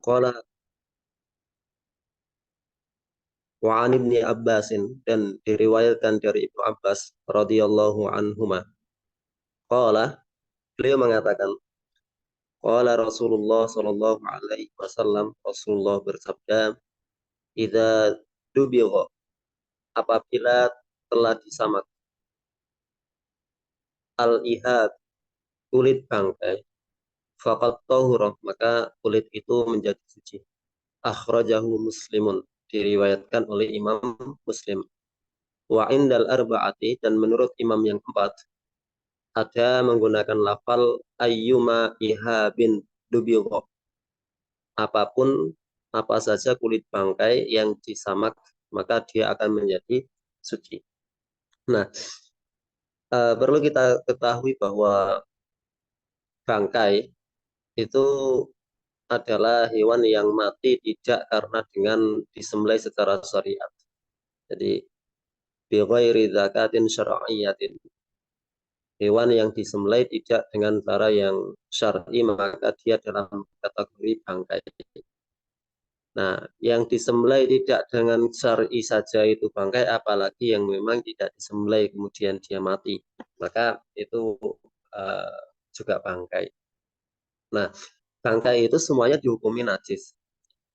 Qala wa an ibni Abbasin, dan diriwayatkan dari Ibnu Abbas radhiyallahu anhuma. Qala, beliau mengatakan, qala Rasulullah sallallahu alaihi wasallam, Rasulullah bersabda, idza dubigha, apabila telah disamak, al-ihab, kulit bangkai, faqad tahura, maka kulit itu menjadi suci. Akhrajahu Muslimun, diriwayatkan oleh Imam Muslim. Wa indal arba'ati, dan menurut imam yang keempat, ada menggunakan lafal ayyuma ihabin dubigha, apapun, apa saja kulit bangkai yang disamak, maka dia akan menjadi suci. Nah, perlu kita ketahui bahwa bangkai itu adalah hewan yang mati tidak karena dengan disembelih secara syariat. Jadi bi ghairi zakatin syar'iyyatin. Hewan yang disembelih tidak dengan cara yang syar'i, maka dia dalam kategori bangkai. Nah, yang disembelih tidak dengan syar'i saja itu bangkai, apalagi yang memang tidak disembelih kemudian dia mati, maka itu uh, juga bangkai. Nah, bangkai itu semuanya dihukumi najis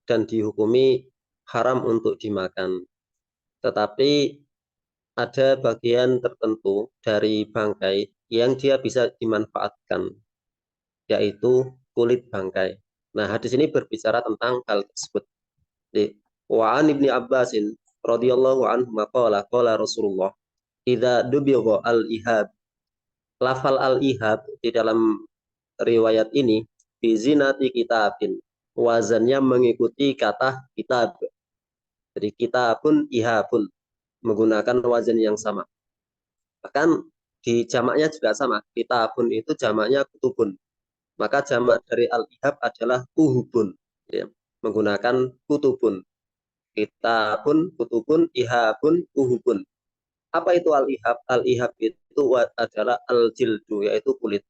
dan dihukumi haram untuk dimakan. Tetapi ada bagian tertentu dari bangkai yang dia bisa dimanfaatkan, yaitu kulit bangkai. Nah, hadis ini berbicara tentang hal tersebut. Wa an ibni Abbasin radhiyallahu anhu maqala qala Rasulullah idza dubigha al-ihab. Lafal al-ihab di dalam riwayat ini bizinati kitabin. Wazannya mengikuti kata kitab. Jadi kitabun ihabun, menggunakan wazan yang sama. Bahkan di jamaknya juga sama. Kitabun itu jamaknya kutubun. Maka jamak dari al-ihab adalah uhubun. Ya, menggunakan kutubun. Kitabun, kutubun, ihabun, uhubun. Apa itu al-ihab? Al-ihab itu adalah al-jildu, yaitu kulit.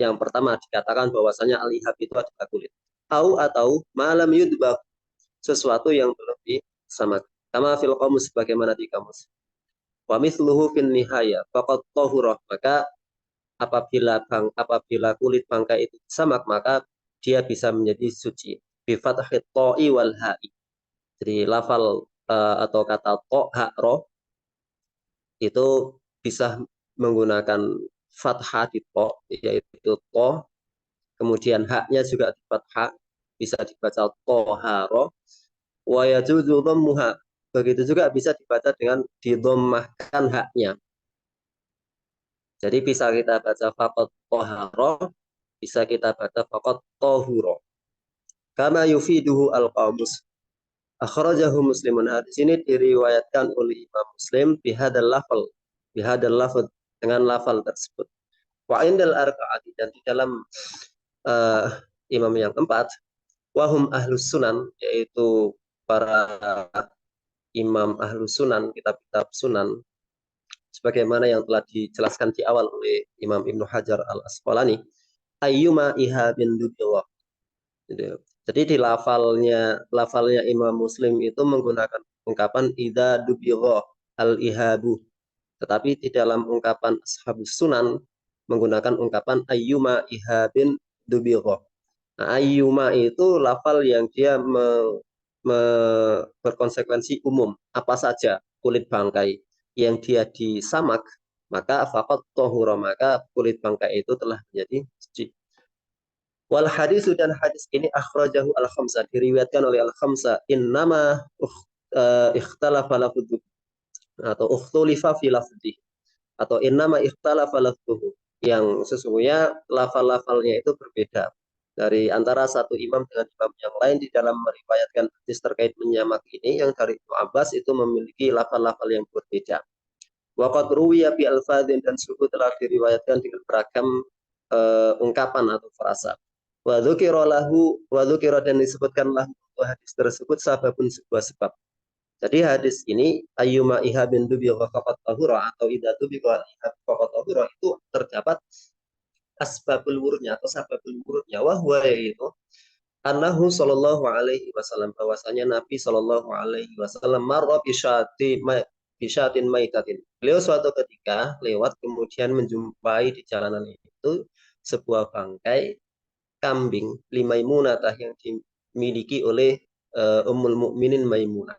Yang pertama dikatakan bahwasanya al-ihab itu adalah kulit. Atau malam yudbak, sesuatu yang belum disamak. Kama fil qamus, sebagaimana di kamus. Wa mithluhu fin nihaya faqad tahurah, maka apabila kulit bangkai itu disamak, maka dia bisa menjadi suci. Bi fathit ta'i wal ha'i. Jadi lafal atau kata to, ha, ro itu bisa menggunakan fathah di to, yaitu to, kemudian haknya juga di fathah, bisa dibaca toharo, wa yajuzu dhammuha, begitu juga bisa dibaca dengan didommahkan haknya. Jadi bisa kita baca faqat toharo, bisa kita baca faqat tohuro. Kama yufiduhu al-qamus. Akhrajahu Muslimun, hadis ini diriwayatkan oleh Imam Muslim bihadal lafal, dengan lafal tersebut. Wa indal arba'ati, dan di dalam uh, imam yang keempat, wahum ahlus sunan, yaitu para imam ahlus sunan, kitab-kitab sunan, sebagaimana yang telah dijelaskan di awal oleh Imam Ibnu Hajar al-Asqalani, ayyuma ihabin dubillah. Jadi di lafalnya Imam Muslim itu menggunakan ungkapan idza dubillah al-ihabu. Tetapi di dalam ungkapan Ashabus Sunan menggunakan ungkapan ayyuma ihabin dubillah. Nah, ayyuma itu lafal yang dia berkonsekuensi umum. Apa saja kulit bangkai yang dia disamak, maka faqat tohura, maka kulit bangkai itu telah menjadi suci. Wal hadis, dan hadis ini akhrajahu al-khamsah, diriwayatkan oleh al-khamsah. Innama ikhtalafa lafdhu, atau ukhtulifa fi lafdhi, atau innama ikhtalafa lafdhuhu, yang sesungguhnya lafal-lafalnya itu berbeda dari antara satu imam dengan imam yang lain di dalam meriwayatkan hadis terkait menyamak ini. Yang dari Ibnu Abbas itu memiliki lafal-lafal yang berbeda. Waqad ruwiya bi alfadhin, dan suku telah diriwayatkan dengan beragam ungkapan atau frasa. Wa dzukira dan disebutkanlah hadis tersebut sababun, sebuah sebab. Jadi hadis ini ayyuma ihabin dubigha faqat tahura, atau idza dubigha ihab faqat tahura, itu terdapat asbabul wurudnya atau sababul wurudnya, wahwa, yaitu Annahu sallallahu alaihi wasallam, bahwasanya Nabi sallallahu alaihi wasallam marra bisyatin maitatin. Beliau suatu ketika lewat kemudian menjumpai di jalanan itu sebuah bangkai kambing Maimunah yang dimiliki oleh Ummul Mukminin Maimunah.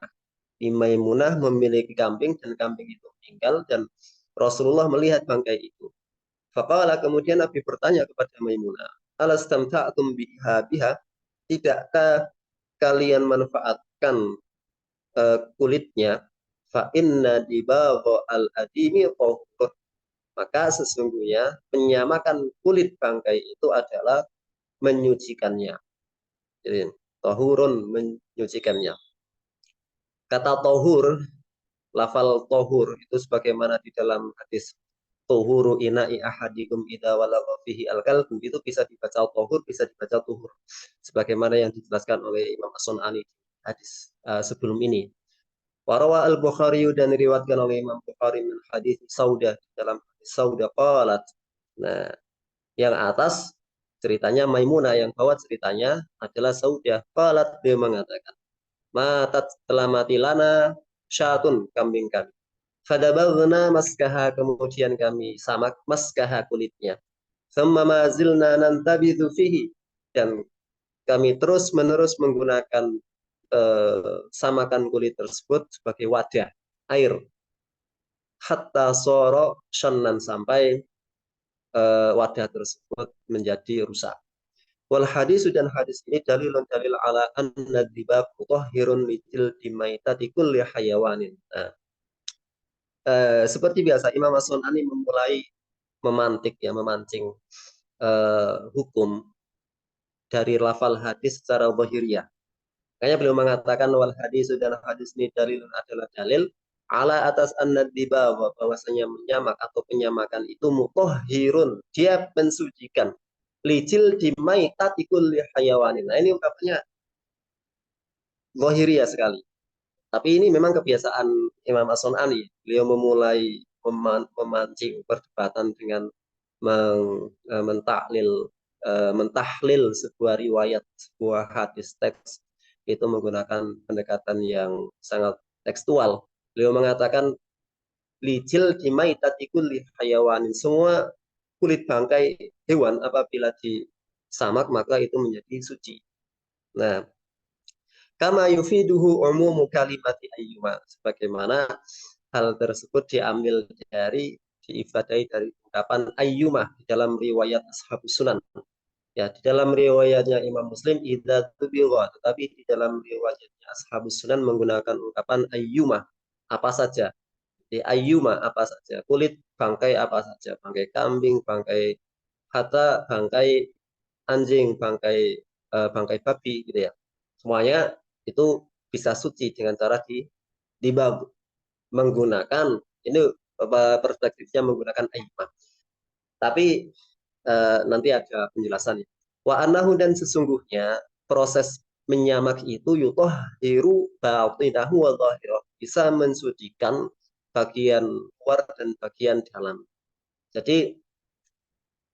Maimunah memiliki kambing dan kambing itu meninggal dan Rasulullah melihat bangkai itu. Faqala, kemudian Nabi bertanya kepada Maimunah, alastamta'tum biha, tidakkah kalian manfaatkan kulitnya? Fa inna dibagha al-adimi tahur, maka sesungguhnya menyamakan kulit bangkai itu adalah menyucikannya. Jadi tahurun, menyucikannya. Kata tahur, lafal tahur itu sebagaimana di dalam hadis tuhuru ina'i ahadikum idza walagha fihi al-kalbu, itu bisa dibaca tahur, bisa dibaca tuhur, sebagaimana yang dijelaskan oleh Imam As-Sun'ani di hadis sebelum ini. Warawa al-Bukhari, dan diriwayatkan oleh Imam Bukhari min hadis Saudah, dalam hadis Saudah qalat. Nah, yang atas ceritanya Maimunah, yang bawah ceritanya adalah Saudah. Qalat, dia mengatakan, matat, telah mati lana syatun, kambing kami. Fadabaghna maskaha, kemudian kami samak maskaha, kulitnya. Thumma mazilna nantabidhu fihi, dan kami terus menerus menggunakan samakan kulit tersebut sebagai wadah air. Hatta soro shannan, sampai wadah tersebut menjadi rusak. Wal hadis, dan hadis ini dalilun, dalil ala anna dibab mutahhirun lijil dimaitati kulli hayawanin. Nah, seperti biasa Imam As-Sun'ani memulai memantik, ya, memancing hukum dari lafal hadis secara zahiriyah. Makanya beliau mengatakan wal hadis, dan hadis ini dalilun, adalah dalil ala atas an-nadiba, bahwasanya menyamak atau penyamakan itu mutahhirun, dia mensucikan, lijil dimai tatikul hayawanin. Nah, ini ungkapannya zahiriyah sekali. Tapi ini memang kebiasaan Imam As-Sun'ani. Beliau memulai memancing perdebatan dengan mentahlil sebuah riwayat, sebuah hadis teks, itu menggunakan pendekatan yang sangat tekstual. Beliau mengatakan lijil dimaitatikul li hayawanin, semua kulit bangkai hewan apabila disamak maka itu menjadi suci. Nah, kama yufiduhu umumu kalimati ayyuma, sebagaimana hal tersebut diambil diifadai dari ungkapan ayyumah di dalam riwayat Ashabus Sunan. Ya, di dalam riwayatnya Imam Muslim idza tubigha, tetapi di dalam riwayatnya Ashabus Sunan menggunakan ungkapan ayyumah, apa saja. Di ayyumah, apa saja. Kulit bangkai apa saja, bangkai kambing, bangkai hatta, bangkai anjing, bangkai babi, gitu ya. Semuanya itu bisa suci dengan cara dibab, menggunakan ini perspektifnya menggunakan ayyumah. Tapi nanti ada penjelasannya. Wa anahu, dan sesungguhnya proses menyamak itu yutahhiru batinahu wa dhahirah, bisa mensucikan bagian luar dan bagian dalam. Jadi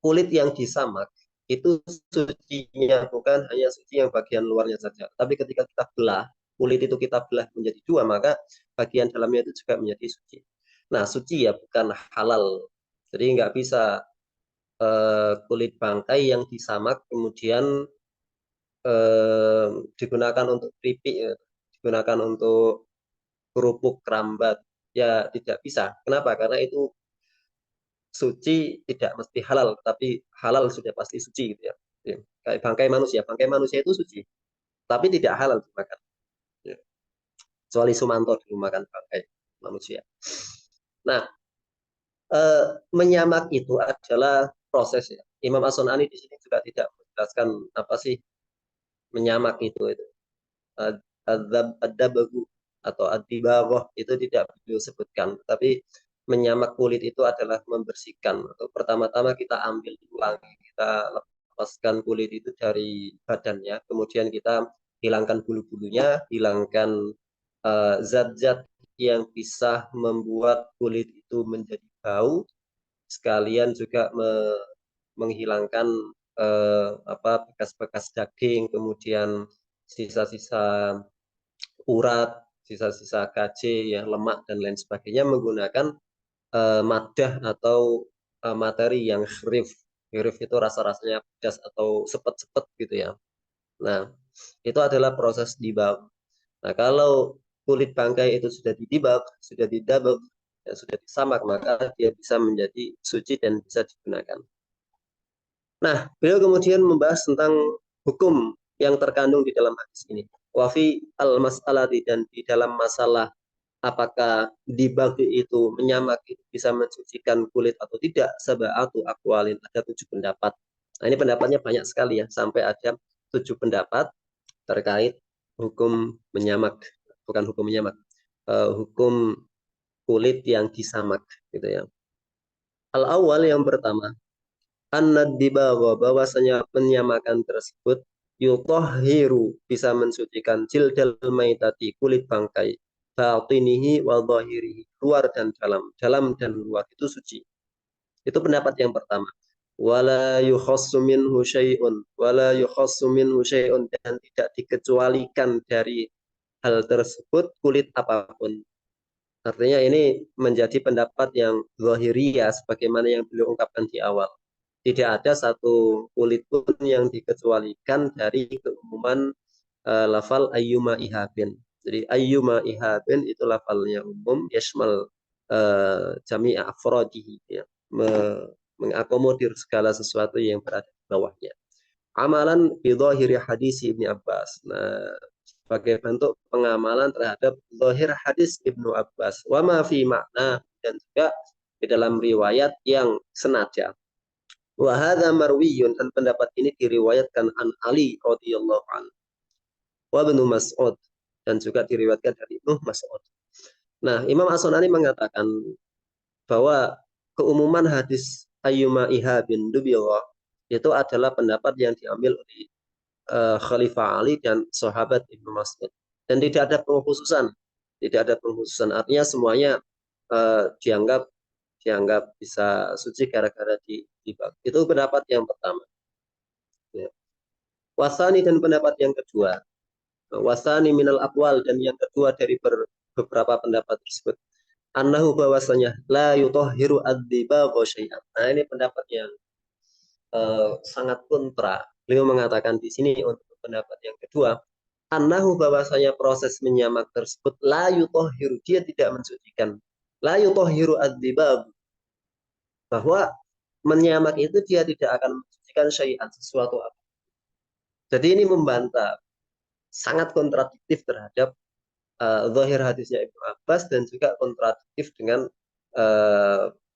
kulit yang disamak itu sucinya bukan hanya suci yang bagian luarnya saja, tapi ketika kita belah, kulit itu kita belah menjadi dua, maka bagian dalamnya itu juga menjadi suci. Nah, suci ya, bukan halal. Jadi nggak bisa kulit bangkai yang disamak kemudian digunakan untuk keripik, ya, digunakan untuk kerupuk, kerambat, ya tidak bisa. Kenapa? Karena itu suci tidak mesti halal, tapi halal sudah pasti suci, gitu ya. Kayak bangkai manusia itu suci, tapi tidak halal dimakan. Ya. Kecuali Sumanto dulu makan bangkai manusia. Nah, menyamak itu adalah proses, ya. Imam As-Sun'ani di sini juga tidak menjelaskan apa sih menyamak itu. Ad-dabagu atau ad-dibaghah itu tidak beliau sebutkan, tapi menyamak kulit itu adalah membersihkan. Atau pertama-tama kita ambil tulang, kita lepaskan kulit itu dari badannya, kemudian kita hilangkan bulu-bulunya, hilangkan zat-zat yang bisa membuat kulit itu menjadi bau, sekalian juga menghilangkan bekas-bekas daging, kemudian sisa-sisa urat, sisa-sisa KJ, ya, lemak dan lain sebagainya menggunakan madah atau materi yang khirif. Khirif itu rasa-rasanya pedas atau sepet-sepet gitu ya. Nah, itu adalah proses dibak. Nah, kalau kulit bangkai itu sudah didibak, sudah didabak, ya, sudah disamak, maka dia bisa menjadi suci dan bisa digunakan. Nah, beliau kemudian membahas tentang hukum yang terkandung di dalam hadis ini. Wafi al-mas'alati, dan di dalam masalah apakah dibagi itu menyamak itu bisa mensucikan kulit atau tidak, sab'atu aqwalin, ada 7 pendapat. Nah, ini pendapatnya banyak sekali ya, sampai ada 7 pendapat terkait hukum menyamak, bukan hukum menyamak, hukum kulit yang disamak gitu ya. Al-awwal, yang pertama, an-naddibawa, bahwasanya penyamakan tersebut yutahhiru, bisa mensucikan jildal maitati, kulit bangkai, batinihi wa dhahirihi, luar dan dalam, dalam dan luar itu suci. Itu pendapat yang pertama. Wala yukhassu minhu syai'un, wala yukhassu minhu syai'un, dan tidak dikecualikan dari hal tersebut kulit apapun. Artinya ini menjadi pendapat yang zahiriyah sebagaimana yang beliau ungkapkan di awal. Tidak ada satu kulit pun yang dikecualikan dari keumuman lafal ayyuma ihabin. Jadi ayyuma ihabin itu lafalnya umum, yashmal jami'a afrodihi, ya. Mengakomodir segala sesuatu yang berada di bawahnya. Amalan bidhahiri hadis Ibnu Abbas. Nah, sebagai bentuk pengamalan terhadap zahir hadis Ibnu Abbas. Wa ma fi makna, dan juga di dalam riwayat yang senada. Wa hadza marwiyun, dan pendapat ini diriwayatkan an Ali radhiyallahu anhu. Wa Ibnu Mas'ud, dan juga diriwayatkan dari Ibnu Mas'ud. Nah, Imam As-Sunani mengatakan bahwa keumuman hadis ayyuma ihabin dubiyallah itu adalah pendapat yang diambil oleh Khalifah Ali dan sahabat Ibnu Mas'ud. Dan tidak ada pengkhususan. Tidak ada pengkhususan. Artinya semuanya dianggap bisa suci gara-gara dibak. Itu pendapat yang pertama. Ya. Wasani, dan pendapat yang kedua. Wasani minal aqwal, dan yang kedua dari beberapa pendapat tersebut. Annahu, bahwasanya la yutahhiru ad-dibagha syai'an. Nah, ini pendapat yang sangat kontra. Beliau mengatakan di sini untuk pendapat yang kedua, annahu, bahwasanya proses menyamak tersebut la yutahhiru, dia tidak mensucikan. La yutahhiru ad-dibagh, bahwa menyamak itu dia tidak akan mensucikan syai'an, sesuatu apa. Jadi ini membantah, sangat kontradiktif terhadap zahir hadisnya Ibnu Abbas, dan juga kontradiktif dengan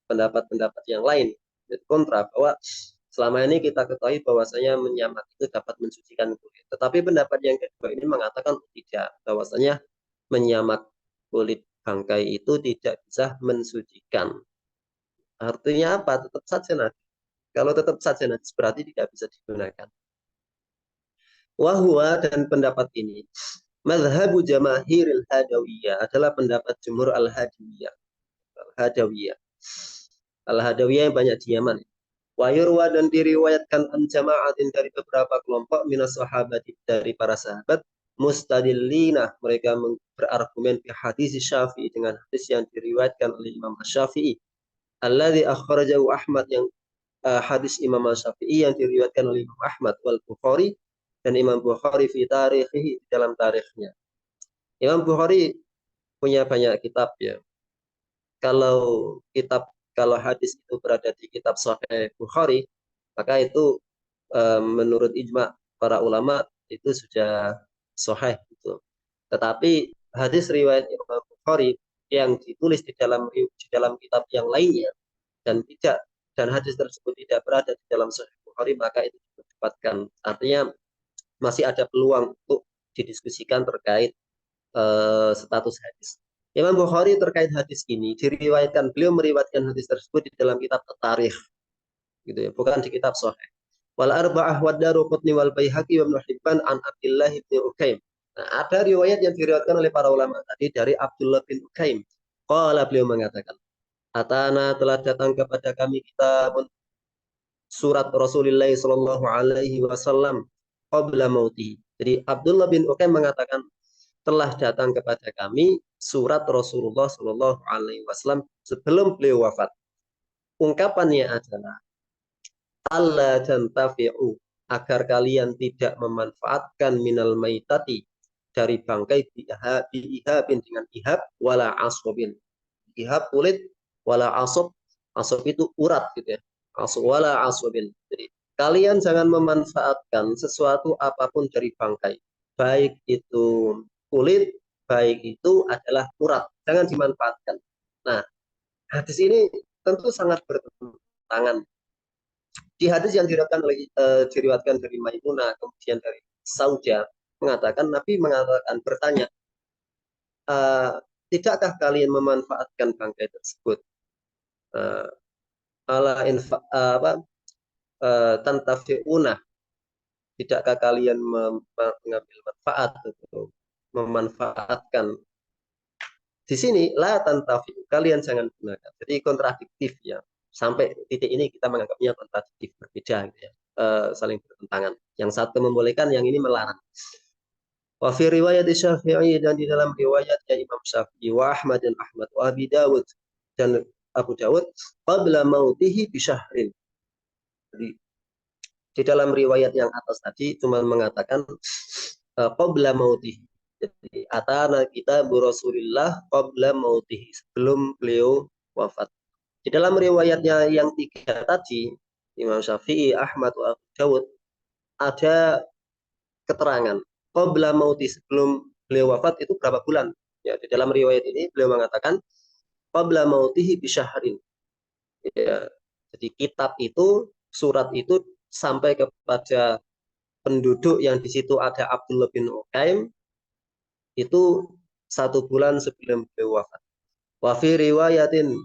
pendapat-pendapat yang lain. Jadi kontra, bahwa selama ini kita ketahui bahwasanya menyamak itu dapat mensucikan kulit. Tetapi pendapat yang kedua ini mengatakan tidak, bahwasanya menyamak kulit bangkai itu tidak bisa mensucikan. Artinya apa? Tetap saja najis. Kalau tetap saja najis berarti tidak bisa digunakan. Wahwa, dan pendapat ini, mazhabu jamahiril hadawiyah, adalah pendapat jumhur al-hadawiyah. Al-hadawiyah. Al-hadawiyah yang banyak di Yaman. Wa yurwa, dan diriwayatkan an jama'atin, dari beberapa kelompok minas sahabat, dari para sahabat, mustadillina, mereka berargumen di hadis Syafi'i, dengan hadis yang diriwayatkan oleh Imam Syafi'i. Alladzi akhrajahu Ahmad, yang hadis Imam Syafi'i yang diriwayatkan oleh Imam Ahmad wal Bukhari, dan Imam Bukhari fi tarikhih, dalam tarikhnya. Imam Bukhari punya banyak kitab ya. Kalau hadis itu berada di kitab Sahih Bukhari, maka itu menurut ijma para ulama itu sudah sahih gitu. Tetapi hadis riwayat Imam Bukhari yang ditulis di dalam kitab yang lainnya, dan hadis tersebut tidak berada di dalam Sahih Bukhari, maka itu diperdebatkan. Artinya masih ada peluang untuk didiskusikan terkait status hadis. Imam Bukhari terkait hadis ini diriwayatkan, beliau meriwayatkan hadis tersebut di dalam kitab Tarikh, gitu ya, bukan di kitab Sahih. Wal arba'ah wa Daruqutni wal Baihaqi wa Ibnu Hibban an Abdullah bin Ukaim. Nah, ada riwayat yang diriwayatkan oleh para ulama tadi dari Abdullah bin Ukaim. Qala, beliau mengatakan, atana, telah datang kepada kami kitabun, surat Rasulullah Shallallahu Alaihi Wasallam qabla mauti. Jadi Abdullah bin Uqaim mengatakan telah datang kepada kami surat Rasulullah Shallallahu Alaihi Wasallam sebelum beliau wafat. Ungkapannya adalah Allah tantafi'u, agar kalian tidak memanfaatkan minal maitati, dari bangkai diihabin dengan ihab, wala asobin. Ihab kulit, wala asob, asob itu urat gitu ya. Asob, wala asobin. Jadi kalian jangan memanfaatkan sesuatu apapun dari bangkai. Baik itu kulit, baik itu adalah urat. Jangan dimanfaatkan. Nah, hadis ini tentu sangat bertentangan. Di hadis yang diriwayatkan dari Maimunah, kemudian dari Sauda, mengatakan Nabi mengatakan bertanya, tidakkah kalian memanfaatkan bangkai tersebut? Ala infa apa tantafiuna, tidakkah kalian mengambil manfaat atau memanfaatkan? Di sini la tantafi, kalian jangan gunakan. Jadi kontradiktif ya. Sampai titik ini kita menganggapnya kontradiktif, berbeda gitu ya. Saling bertentangan. Yang satu membolehkan, yang ini melarang. Wa fi riwayat Syafi'i, dan di dalam riwayatnya Imam Syafi'i wa Ahmad dan Ahmad wa Abi Dawud dan Abu Dawud qabla mautihi bi syahrin. Jadi di dalam riwayat yang atas tadi cuma mengatakan qabla mautihi. Jadi atana kita Rasulullah qabla mautihi, sebelum beliau wafat. Di dalam riwayatnya yang tiga tadi, Imam Syafi'i, Ahmad, wa Abu Dawud, ada keterangan qabla mauti, sebelum beliau wafat itu berapa bulan. Ya, di dalam riwayat ini beliau mengatakan qabla mautihi bi syahrin. Ya, jadi kitab itu, surat itu sampai kepada penduduk yang di situ ada Abdullah bin Uqaim itu 1 bulan sebelum beliau wafat. Wa fi riwayatin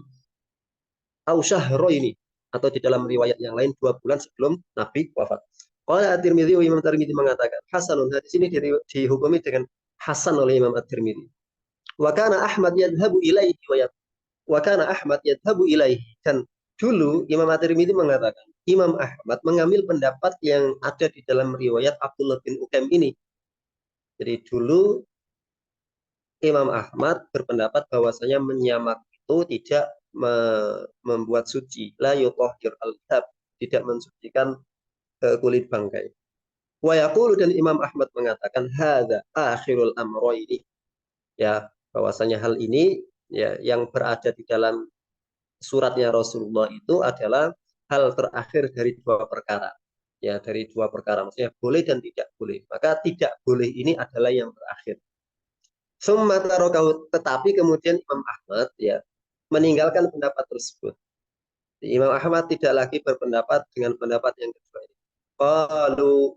au syahro ini, atau di dalam riwayat yang lain 2 bulan sebelum Nabi wafat. Qala At-Tirmidzi, Imam At-Tirmidzi mengatakan hasanun, hadis ini dihukumi dengan hasan oleh Imam At-Tirmidzi. Wa kana Ahmad yadhhabu ilaihi wa kana Ahmad yadhhabu ilaihi, dan dulu Imam At-Tirmidzi mengatakan Imam Ahmad mengambil pendapat yang ada di dalam riwayat Abdullah bin Uqaim ini. Jadi dulu Imam Ahmad berpendapat bahwasanya menyamak itu tidak membuat suci, la yutahhir al-hab, tidak mensucikan kulit bangkai. Wa yaqulu, dan Imam Ahmad mengatakan hadza akhirul amrayni, ya, bahwasanya hal ini ya yang berada di dalam suratnya Rasulullah itu adalah hal terakhir dari 2 perkara. Ya, dari 2 perkara, maksudnya boleh dan tidak boleh. Maka tidak boleh ini adalah yang terakhir. Tetapi kemudian Imam Ahmad ya meninggalkan pendapat tersebut. Imam Ahmad tidak lagi berpendapat dengan pendapat yang kedua ini. Qalu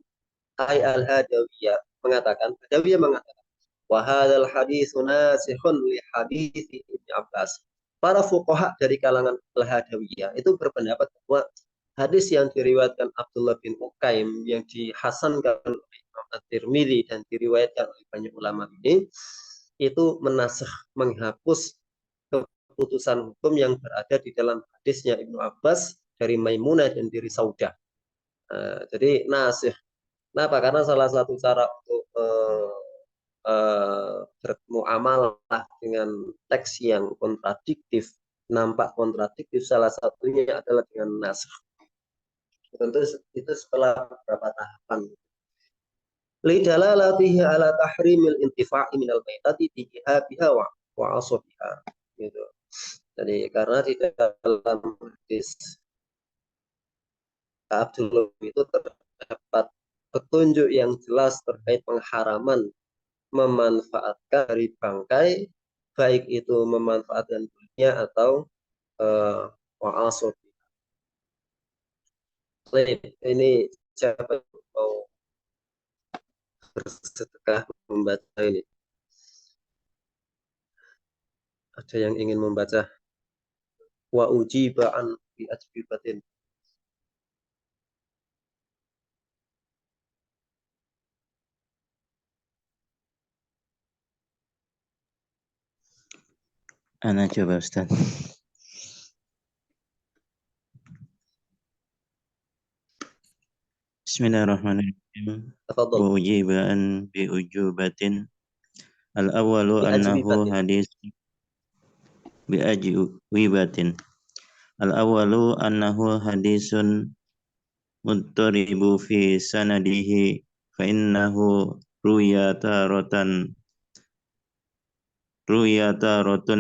ay al-Hadawiyah mengatakan, Hadawiyah mengatakan, wa hadzal haditsu nasikhun li hadits Ibnu Abbas. Para fuqaha dari kalangan al-Hadawiyah itu berpendapat bahwa hadis yang diriwayatkan Abdullah bin Uqaim yang dihasankan oleh Imam At-Tirmidzi dan diriwayatkan oleh banyak ulama ini itu menasakh, menghapus keputusan hukum yang berada di dalam hadisnya Ibnu Abbas dari Maimunah dan dari Saudah. Jadi nasikh. Kenapa? Karena salah satu cara untuk bermuamalah dengan teks yang kontradiktif, nampak kontradiktif, salah satunya adalah dengan nasikh. Tentu itu setelah beberapa tahapan. Lidalalatihi ala tahrimil intifa'i minal maitati biha wa asobiha. Gitu. Jadi karena di dalam hadis Abdullah itu terdapat petunjuk yang jelas terkait pengharaman memanfaatkan dari bangkai, baik itu memanfaatkan kulitnya atau wa'asobi. Ini siapa yang mau bersedekah membaca ini? Ada yang ingin membaca? Wa ujiba an bi ajbibatin. Ana coba Ustaz. Bismillahirrahmanirrahim. Tafadhol. Wa ujiban bi ujubatin. Al-awwalu Bi annahu ajwibatin. hadis bi ajwibatin. Al-awwalu annahu hadisun muttaribu fi sanadihi fa innahu ruya taratun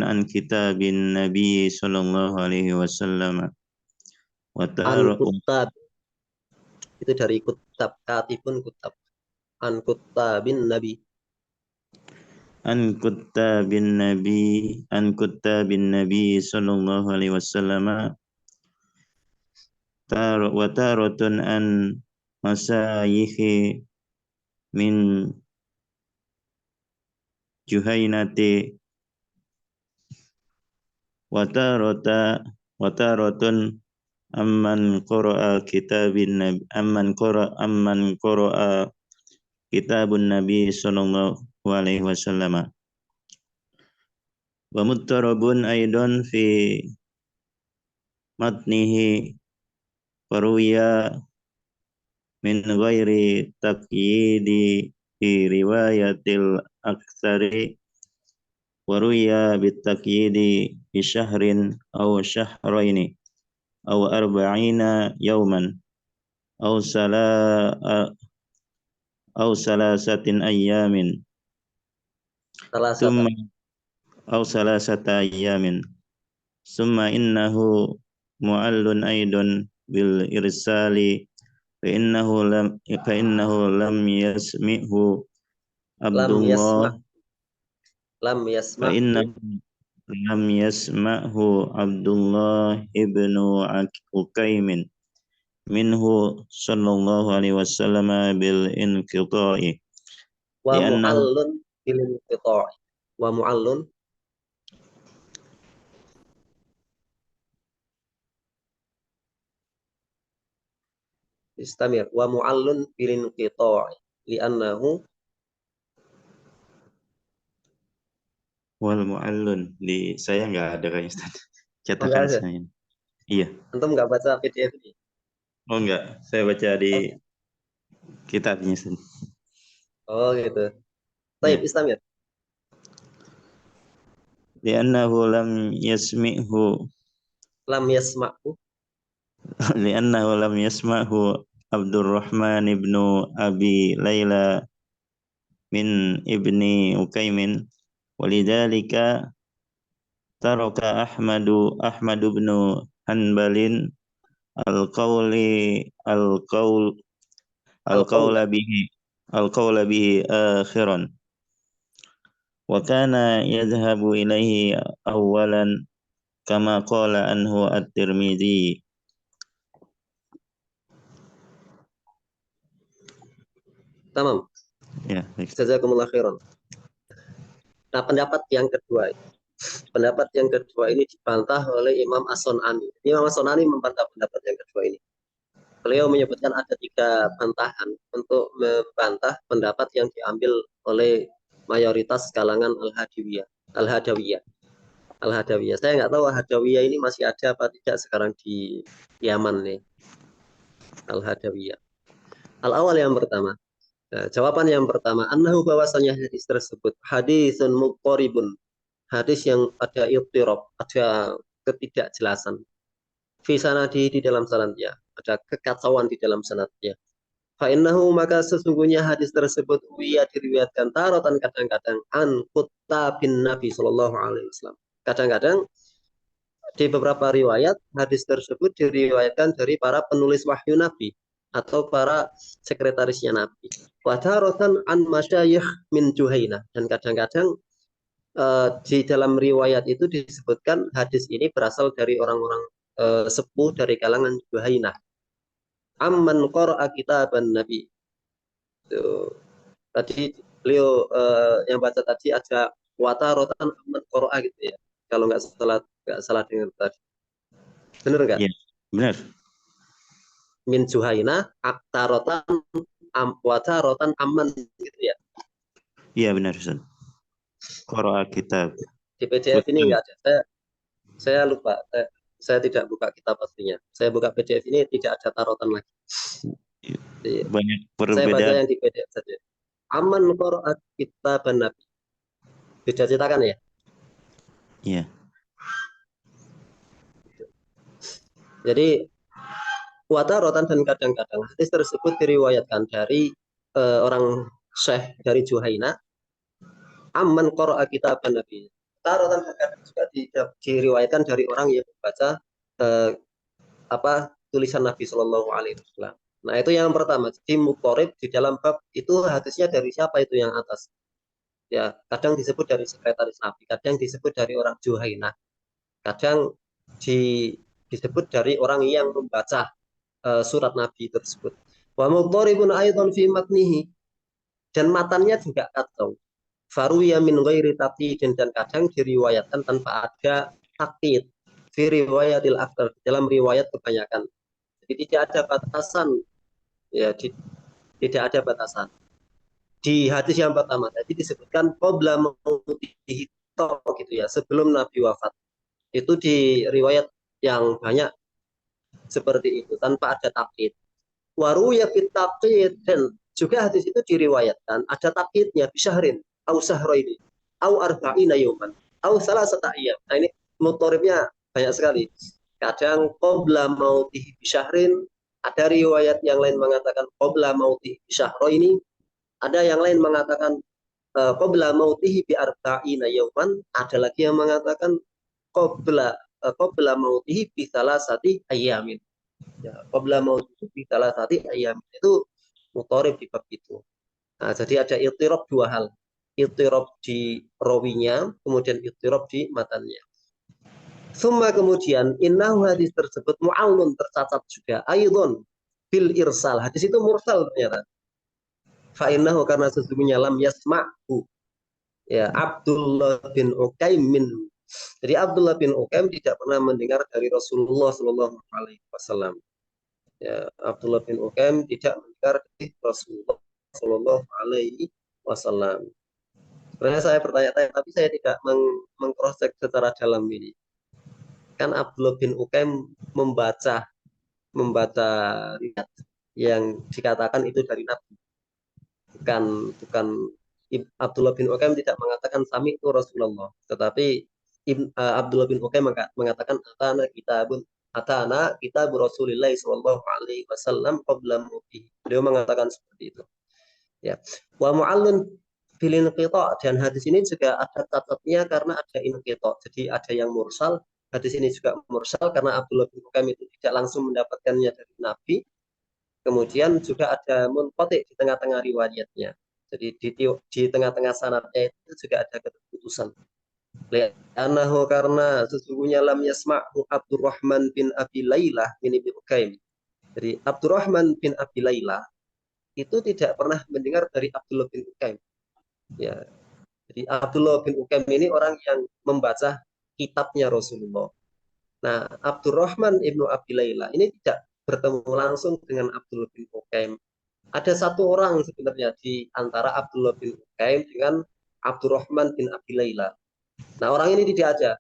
an kitabin nabi sallallahu alaihi wasallam wa An kutab. Itu dari kutab. Katibun kutab. An kutabin nabi. an kutabin nabi sallallahu alaihi wasallam wa taratun an masayikhi min juhainati wa taratun amman qara'a kitabun nabi sallallahu alaihi wasallam wa muttarabun aidan fi matnihi waruya min ghairi taqyidi fi riwayatil aktsari waruya bitaqyidi bi syahrin aw syahraini aw arba'ina yawman aw sala aw salasatin ayyamin Salah satu. thumma aw salasata ayyamin summa innahu mu'allun aidan bil irsali fa innahu lam yasmi'hu Lam Abdullah yasma. Lam fa yasma. innahu lam yasma'hu Abdullah ibnu Ukaimin minhu sallallahu alaihi wasallam bil inqita'i Wa li'annahu mu'allun bilin qita'i. Wa mu'allun. Istamir. Wa mu'allun bilin qita'i. Li'annahu. wal mu'allun di saya nggak ada kayaknya Ustaz. Oh, enggak Cetakan ada. saya. Iya. Antum enggak baca PDF ini? Oh enggak, saya baca di Oh, kitabnya Ustaz. oh gitu. Baik, Ya. Istamir. Li'annahu lam yasmi'hu Lam yasma'u. li'annahu lam yasma'hu Abdurrahman ibnu Abi Laila min ibni Ukaimin walidhalika taraka Ahmadu ibn Hanbalin al-qawl Al-qawla. al-qawla bihi akhiran wa kana yadhhabu ilaihi awwalan kama qala anhu at-Tirmidzi. Tamam. Ya, baik. Jazakumullah khairan. Nah, pendapat yang kedua. Pendapat yang kedua ini dibantah oleh Imam As-Sun'ani. Imam As-Sun'ani membantah pendapat yang kedua ini. Beliau menyebutkan ada 3 bantahan untuk membantah pendapat yang diambil oleh mayoritas kalangan Al-Hadawiyah. Al-Hadawiyah. Al-Hadawiyah. Saya nggak tahu Hadawiyah ini masih ada apa tidak sekarang di Yaman nih. Al-Hadawiyah. Al-awal yang pertama. Nah, jawaban yang pertama, annahu bahwasanya hadis tersebut hadisun muqaribun. Hadis yang ada ittirab, ada ketidakjelasan. Fi sanadi di dalam sanadnya, ada kekacauan di dalam sanadnya. Fa innahu maka sesungguhnya hadis tersebut ia diriwayatkan taratan kadang-kadang an kutabin Nabi sallallahu alaihi wasallam. Kadang-kadang di beberapa riwayat hadis tersebut diriwayatkan dari para penulis wahyu Nabi atau para sekretarisnya Nabi. Wa taratan an masyayikh min Juhaina, dan kadang-kadang di dalam riwayat itu disebutkan hadis ini berasal dari orang-orang sepuh dari kalangan Juhainah. Amman qara'a kitaban Nabi. Tuh. Tadi beliau yang baca tadi ada watarotan amman qara'a gitu ya. Kalau nggak salah dengar tadi. Benar nggak? Ya, benar. Min Juhainah aktarotan watarotan amman gitu ya. Iya, benar Ustaz. Qara'a kitab. Di PDF ini Betul. nggak ada. Saya lupa. Saya tidak buka kitab aslinya. Saya buka PDF ini tidak ada tarotan lagi. Iya. Banyak Saya baca perbedaan. yang di PDF saja. Aman qara'a kitaban Nabi. Beda cetakan ya. Iya. Jadi rotan dan kadang-kadang hadis tersebut diriwayatkan dari orang Syekh dari Juhaina. Aman qara'a kitaban Nabi. Rotan dan kadang juga diriwayatkan dari orang yang membaca eh, tulisan Nabi Shallallahu Alaihi Wasallam. Nah itu yang pertama. Jadi mukorib di dalam bab itu hadisnya dari siapa itu yang atas? Ya kadang disebut dari sekretaris Nabi, kadang disebut dari orang Juhaina, kadang di, disebut dari orang yang membaca surat Nabi tersebut. Wa mudharibun aidan fi matnihi, dan matannya juga kacau. Faruya min ghairi taqidin, dan kadang diriwayatkan tanpa ada taktid. Fi riwayatil aktsar, dalam riwayat kebanyakan. Jadi tidak ada batasan, ya tidak ada batasan. Di hadis yang pertama tadi disebutkan qabla mautihi gitu ya, sebelum Nabi wafat. Itu di riwayat yang banyak seperti itu tanpa ada takkid. Waruya fit takkid, dan juga hadis itu diriwayatkan ada takkidnya bisyahrin au sahraini au arba'ina yawman au salasata ayyam. Nah ini mutoribnya banyak sekali. Kadang qabla mautihi bisyahrin, ada riwayat yang lain mengatakan qabla mautihi bisyahraini, ada yang lain mengatakan qabla mautihi bi arba'ina yawman, ada lagi yang mengatakan qabla mautihi bi salasati ayyamin. Ya, qabla mautihi bi salasati ayyamin. Itu mutarib di bab itu. Nah, jadi ada ittirab dua hal. Ittirab di rawinya, kemudian ittirab di matannya. Summa kemudian innahu hadis tersebut mu'allun, tercatat juga aidon bil irsal. Hadis itu mursal ternyata. Fa innahu, karena sesungguhnya lam yasma'hu, ya Abdullah bin Ukaim min. Jadi Abdullah bin Ukaim tidak pernah mendengar dari Rasulullah Shallallahu Alaihi Wasallam. Ya, Abdullah bin Ukaim tidak mendengar dari Rasulullah Shallallahu Alaihi Wasallam. Sebenarnya saya bertanya-tanya, tapi saya tidak mengcross check secara dalam ini. Kan Abdullah bin Ukaim membaca membaca riwayat yang dikatakan itu dari Nabi. Bukan Abdullah bin Ukaim tidak mengatakan sami itu Rasulullah, tetapi Abdullah bin Ukaim mengatakan atana kita Rasulillah sallallahu alaihi wasallam qabla mauti. Beliau mengatakan seperti itu. Ya. Wa mu'allun bil inqita', dan hadis ini juga ada catatnya karena ada inqita'. Jadi ada yang mursal. Hadis ini juga mursal karena Abdullah bin Ukaim itu tidak langsung mendapatkannya dari Nabi. Kemudian juga ada munqati di tengah-tengah riwayatnya. Jadi di tengah-tengah sanadnya itu juga ada keputusan. Li'annahu, karena sesungguhnya lam yasma'hu Abdurrahman bin Abi Lailah bin Ibnu Ukaim. Jadi Abdurrahman bin Abi Lailah itu tidak pernah mendengar dari Abdullah bin Ukaim. Ya. Jadi Abdullah bin Ukaim ini orang yang membaca kitabnya Rasulullah. Nah, Abdurrahman ibnu Abi Lailah ini tidak bertemu langsung dengan Abdullah bin Ukaim. Ada satu orang sebenarnya di antara Abdullah bin Ukaim dengan Abdurrahman bin Abi Lailah. Nah, orang ini tidak ada.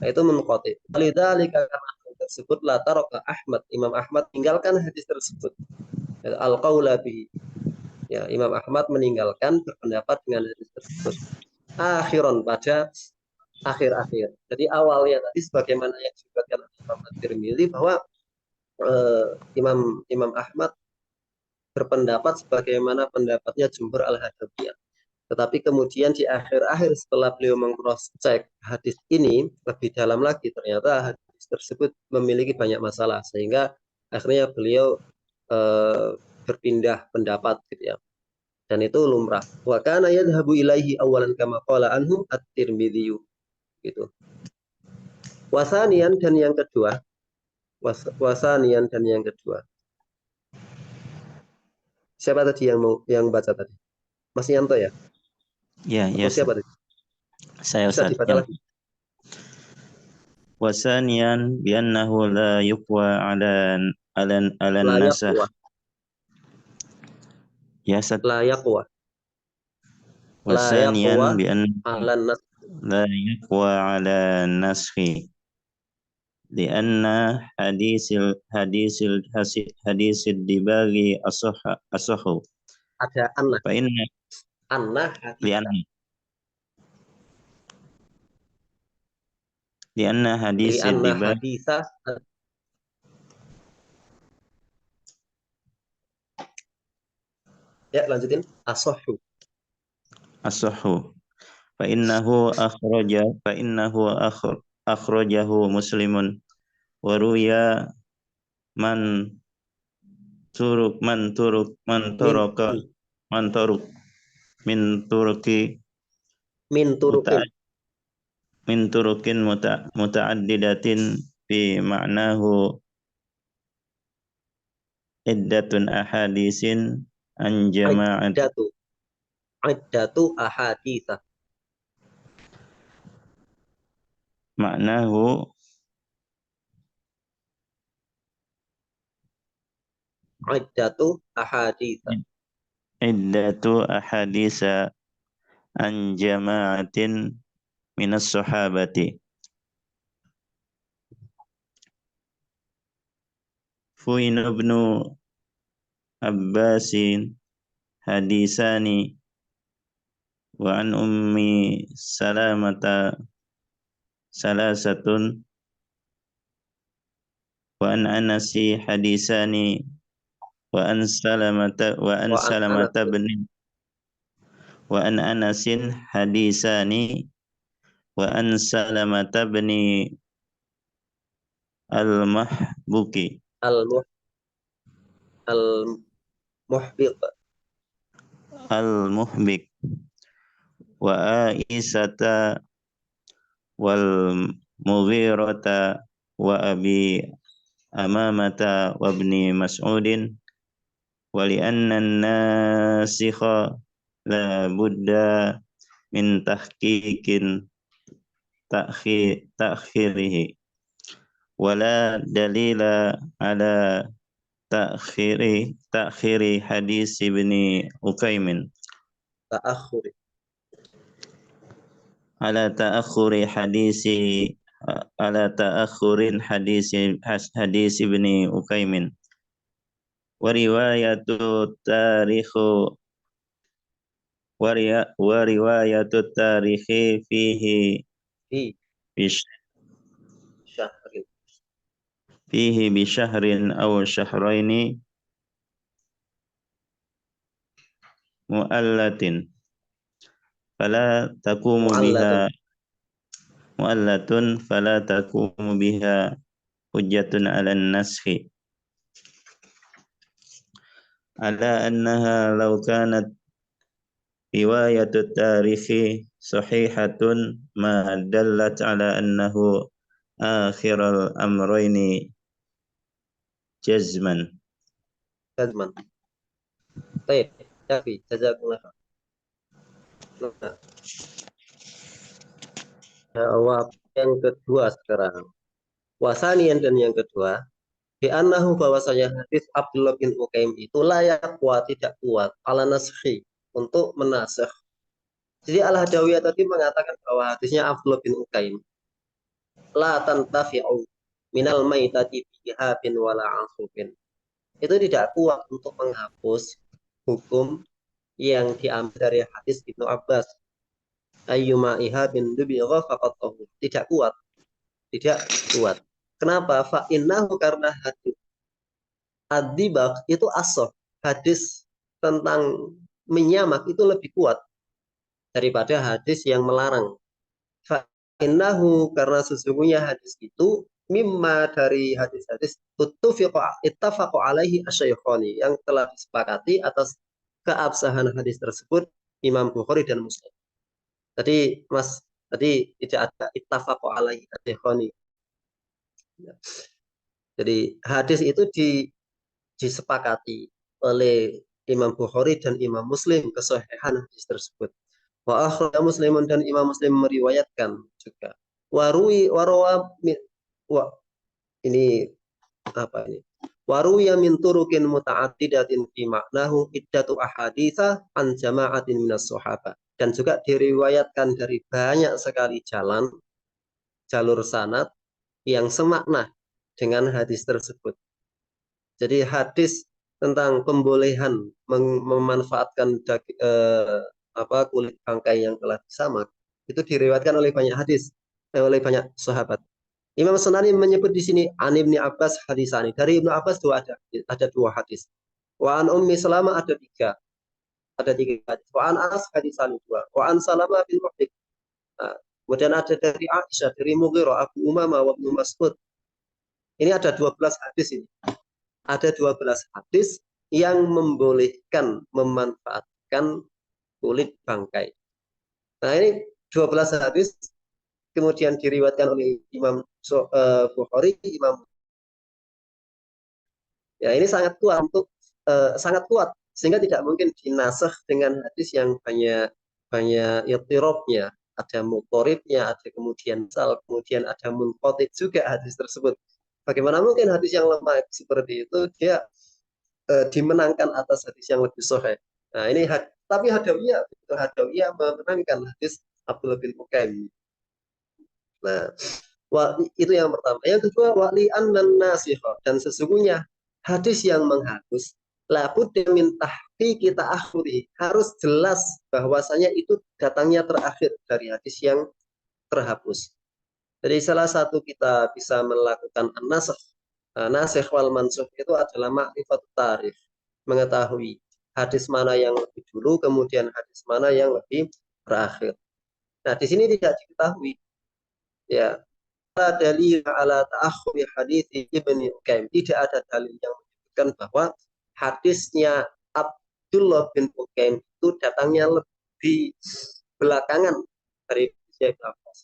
Nah, itu menqati. Lidzalika, karena tersebut la taraka Ahmad, Imam Ahmad tinggalkan hadis tersebut. Al-qaula bihi. Ya, Imam Ahmad meninggalkan berpendapat dengan hadis tersebut. Akhiron, pada akhir-akhir. Jadi awalnya tadi sebagaimana yang disebutkan oleh Imam At-Tirmidzi bahwa Imam Imam Ahmad berpendapat sebagaimana pendapatnya Jumhur Al-Hadabiyah. Tetapi kemudian di akhir-akhir setelah beliau meng-cross check hadis ini lebih dalam lagi, ternyata hadis tersebut memiliki banyak masalah sehingga akhirnya beliau berpindah pendapat gitu ya. Dan itu lumrah. Wa kana yadhhabu ilaihi awalan kama qala anhu At-Tirmidzi gitu. Wasanian, dan yang kedua, wasanian dan yang kedua. Siapa tadi yang baca tadi? Mas Yanto ya? Ya, ya, Atau siapa tadi? saya Bisa Ustaz. dibaca lagi. Wasaniyan bi'annahu la yuqwa ala Layak nasakh. kuah, Ya, Ustaz. layak kuah, layak kuah, Wasaniyan bi'an alan nas. la yuqwa ala naskhi. lianna hadisil dibagi asahu Ada anna. fa inna Anna haditha. lianna hadisil Lianna dibagi haditha. Ya, lanjutin. Asohu. asahu fa innahu muslimun wa ruya man man Min. turaka man turuk min turuki Min muta turukin. min turukin muta'addidatin fi ma'nahu iddatun ahadisin an jama'at Iddatu. Iddatu ahaditha. ma'nahu Iddatu ahaditha. iddatu ahadisa an jama'atin minas sahabati fuin ibnu Abbasin hadisani wa an ummi salamata salasatun wa an anasi hadisani Wa an salamata anasin. bin wa an anasin hadisani wa an salamata bin al-mahbuki Al-muh. Al-muhbiq. al-muhbik wa aisata wal mughirata wa abi amamata wa ibni mas'udin wa li anna an-nasikha la budda min tahqiqin ta'khirihi wala dalila ala ta'khiri hadis ibni Uqaimin Ta'akhuri. ala ta'akhuri hadisi ala ta'akhurin hadis ibni Uqaimin wa riwayatu tarikhu wa riwayatu tarikhi fihi Fi bish syahrin. fihi bi syahrin aw syahraini mu'allatin fala taqumu Mu'allatun. biha mu'allatun fala taqumu biha hujjatun 'ala an-naskhi ala annaha law kanat riwayatu tarikhi sahihatun ma dallat 'ala annahu akhiral amrayni jazman. Jazman. Baik. Yafi. Jazakumullah. Nah, jawab yang kedua sekarang. Wasanian dan yang kedua. Di anahu bahwasanya hadis Abdullah bin Uqaim itu layak kuat tidak kuat ala naskhi untuk menasakh. Jadi Al-Hadawiyah tadi mengatakan bahwa hadisnya Abdullah bin Uqaim la tantafi'u minal maitati bihabin wala asufin. Itu tidak kuat untuk menghapus hukum yang diambil dari hadis Ibnu Abbas. Ayyuma ihabin dubigha faqad tahur. Tidak kuat. Tidak kuat. Kenapa? Fa innahu karena hadis ad-dibaq itu asoh. Hadis tentang menyamak itu lebih kuat daripada hadis yang melarang. Fa innahu karena sesungguhnya hadis itu mimma dari hadis-hadis ittafaqu alaihi asy-syaikhani yang telah disepakati atas keabsahan hadis tersebut Imam Bukhari dan Muslim. Tadi Mas tadi tidak ada ittafaqu alaihi asy-syaikhani. Jadi hadis itu disepakati oleh Imam Bukhari dan Imam Muslim kesahihan hadis tersebut. Wa akhraja Muslimun dan Imam Muslim meriwayatkan juga. Warawa wa ini apa ini? Waruya min turukin muta'addidatin fi ma'nahu iddatu ahaditsa an jama'atin minas sahaba. Dan juga diriwayatkan dari banyak sekali jalan jalur sanad yang semakna dengan hadis tersebut. Jadi hadis tentang pembolehan memanfaatkan kulit bangkai yang telah disamak itu diriwayatkan oleh banyak hadis, oleh banyak sahabat. Imam Sunani menyebut di sini an Ibnu Abbas hadisani. Dari Ibnu Abbas ada dua hadis. Wa an Ummi Salamah ada tiga hadis. Wa an Anas hadisani dua. Wa an Salamah bin Muhdik. Nah, kemudian ada dari Aisyah, dari Mughirah, Abu Umamah, wa Ibnu Mas'ud. Ini ada 12 hadis ini. Ada 12 hadis yang membolehkan memanfaatkan kulit bangkai. Nah, ini 12 hadis kemudian diriwayatkan oleh Imam Bukhari, Imam. Ya, ini sangat kuat sangat kuat sehingga tidak mungkin dinasah dengan hadis yang banyak banyak irtirobnya, ada muqoribnya, ada kemudian kemudian ada munqotib juga hadis tersebut. Bagaimana mungkin hadis yang lemah seperti itu dia dimenangkan atas hadis yang lebih sahih. Nah, ini tapi Hadawiyah memenangkan hadis Abdullah bin Uqaim. Nah, itu yang pertama. Yang kedua, wali'an dan nasihah. Dan sesungguhnya hadis yang menghapus, labudda min kita akhiri. Harus jelas bahwasanya itu datangnya terakhir dari hadis yang terhapus. Jadi salah satu kita bisa melakukan an-nasakh. Nasikh wal mansukh itu adalah ma'rifat tarikh. Mengetahui hadis mana yang lebih dulu, kemudian hadis mana yang lebih terakhir. Nah, di sini tidak diketahui. Ya, dalil ala ta'akhuri hadis Ibnu Uqaim. Tidak ada dalil yang menunjukkan bahwa hadisnya Abdullah bin Uqaim itu datangnya lebih belakangan dari Ibnu Abbas.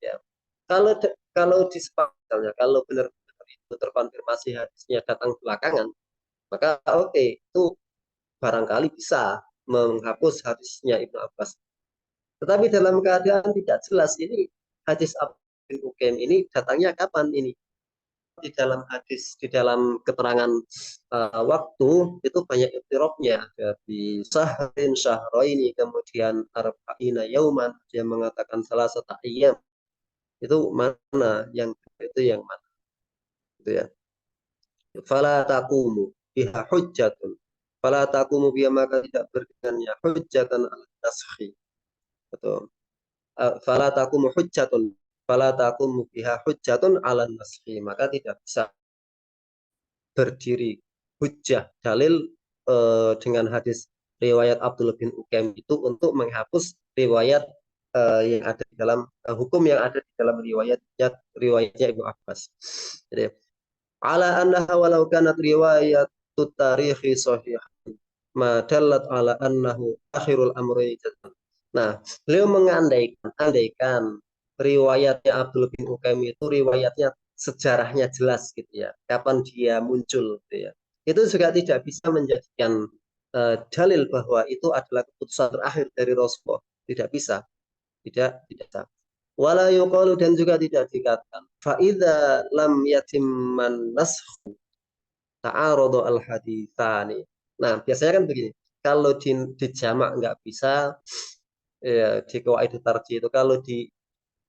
Ya. Kalau disepakatnya, kalau benar-benar itu terkonfirmasi hadisnya datang belakangan, maka oke, itu barangkali bisa menghapus hadisnya Ibnu Abbas. Tetapi dalam keadaan tidak jelas ini hadis Abdullah bin Uqaim ini datangnya kapan ini? Di dalam hadis, di dalam keterangan waktu itu banyak ittirabnya. Di sahrin syahraini, kemudian arba'ina yauman, dia mengatakan salah satu ayyam. Itu mana yang itu yang mana? Itu ya. Fala taqumu biha hujjatun. Fala taqumu biha, maka tidak berdirinya hujjatan al-naskhi. Betul. Fala taqumu hujjatun. Fala taqumu biha hujjatun ala naskhi, maka tidak bisa berdiri hujjah dalil dengan hadis riwayat Abdullah bin Uqaim itu untuk menghapus riwayat yang ada di dalam hukum yang ada di dalam riwayatnya Ibnu Abbas. Jadi ala annaha walau kanat riwayat tarikhi sahih ma dallat ala annahu akhirul amri. Nah, beliau andaikan riwayatnya Abdul bin Uqaim itu riwayatnya sejarahnya jelas gitu ya, kapan dia muncul gitu ya. Itu juga tidak bisa menjadikan dalil bahwa itu adalah keputusan terakhir dari Rasulullah. Tidak bisa. Tidak bisa. Wala yuqalu, dan juga tidak dikatakan fa idza lam yatimman naskhu ta'aradu al haditsani. Nah, biasanya kan begini. Kalau di jamak nggak bisa, ya, di qawaid tarjih itu kalau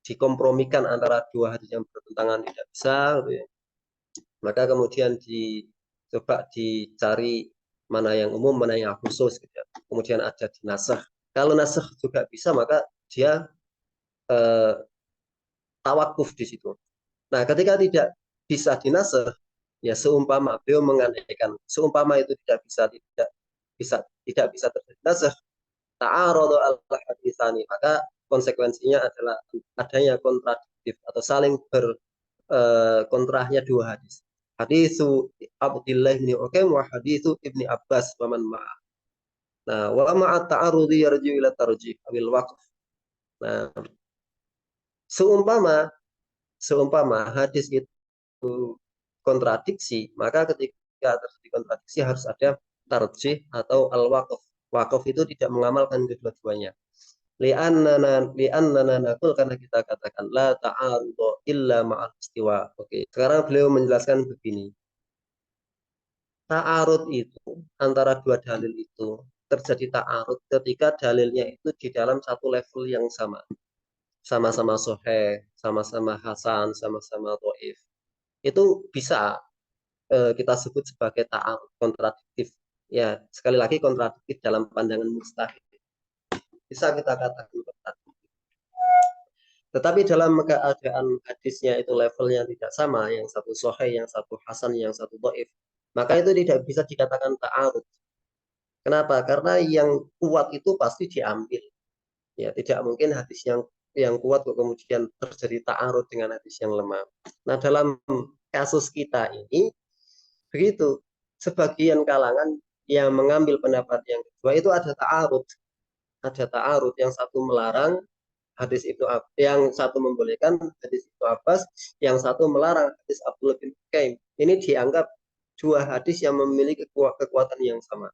dikompromikan antara dua hadis yang bertentangan tidak bisa, gitu ya. Maka kemudian coba dicari mana yang umum, mana yang khusus, gitu ya. Kemudian ada di nasakh. Kalau nasakh juga bisa, maka dia tawakuf di situ. Nah, ketika tidak bisa dinasakh, ya seumpama beliau mengandaikan seumpama itu tidak bisa terjadi nasakh, ta'aradu al-haditsani, maka konsekuensinya adalah adanya kontradiktif atau saling kontrahnya dua hadis. Hadisu Abdullah bin Uqaim wa hadisu Ibni Abbas wa man ma'ah. Nah, wa ma'a ta'arudi yarji'u ila tarjih awil waqf. Nah, seumpama hadis itu kontradiksi, maka ketika terjadi kontradiksi harus ada tarjih atau al-waqf. Waqf itu tidak mengamalkan kedua-duanya. Li'annana naqul, karena kita katakan la ta'arudhu illa ma'al istiwa. Oke, sekarang beliau menjelaskan begini. Ta'arud itu antara dua dalil itu terjadi ta'arud ketika dalilnya itu di dalam satu level yang sama. sama-sama sahih, sama-sama hasan, sama-sama dhaif, itu bisa kita sebut sebagai ta'arud, kontradiktif. Ya, sekali lagi kontradiktif dalam pandangan mustahil. Bisa kita katakan kontradiktif. Tetapi dalam keadaan hadisnya itu levelnya tidak sama, yang satu sahih, yang satu hasan, yang satu dhaif, maka itu tidak bisa dikatakan ta'arud. Kenapa? Karena yang kuat itu pasti diambil. Ya, tidak mungkin hadis yang kuat kok kemudian terjadi ta'arud dengan hadis yang lemah. Nah, dalam kasus kita ini begitu. Sebagian kalangan yang mengambil pendapat yang kedua itu ada ta'arud. Ada ta'arud, yang satu melarang hadis itu, yang satu membolehkan hadis itu Abbas, yang satu melarang hadis Abdullah bin Qaim. Ini dianggap dua hadis yang memiliki kekuatan yang sama,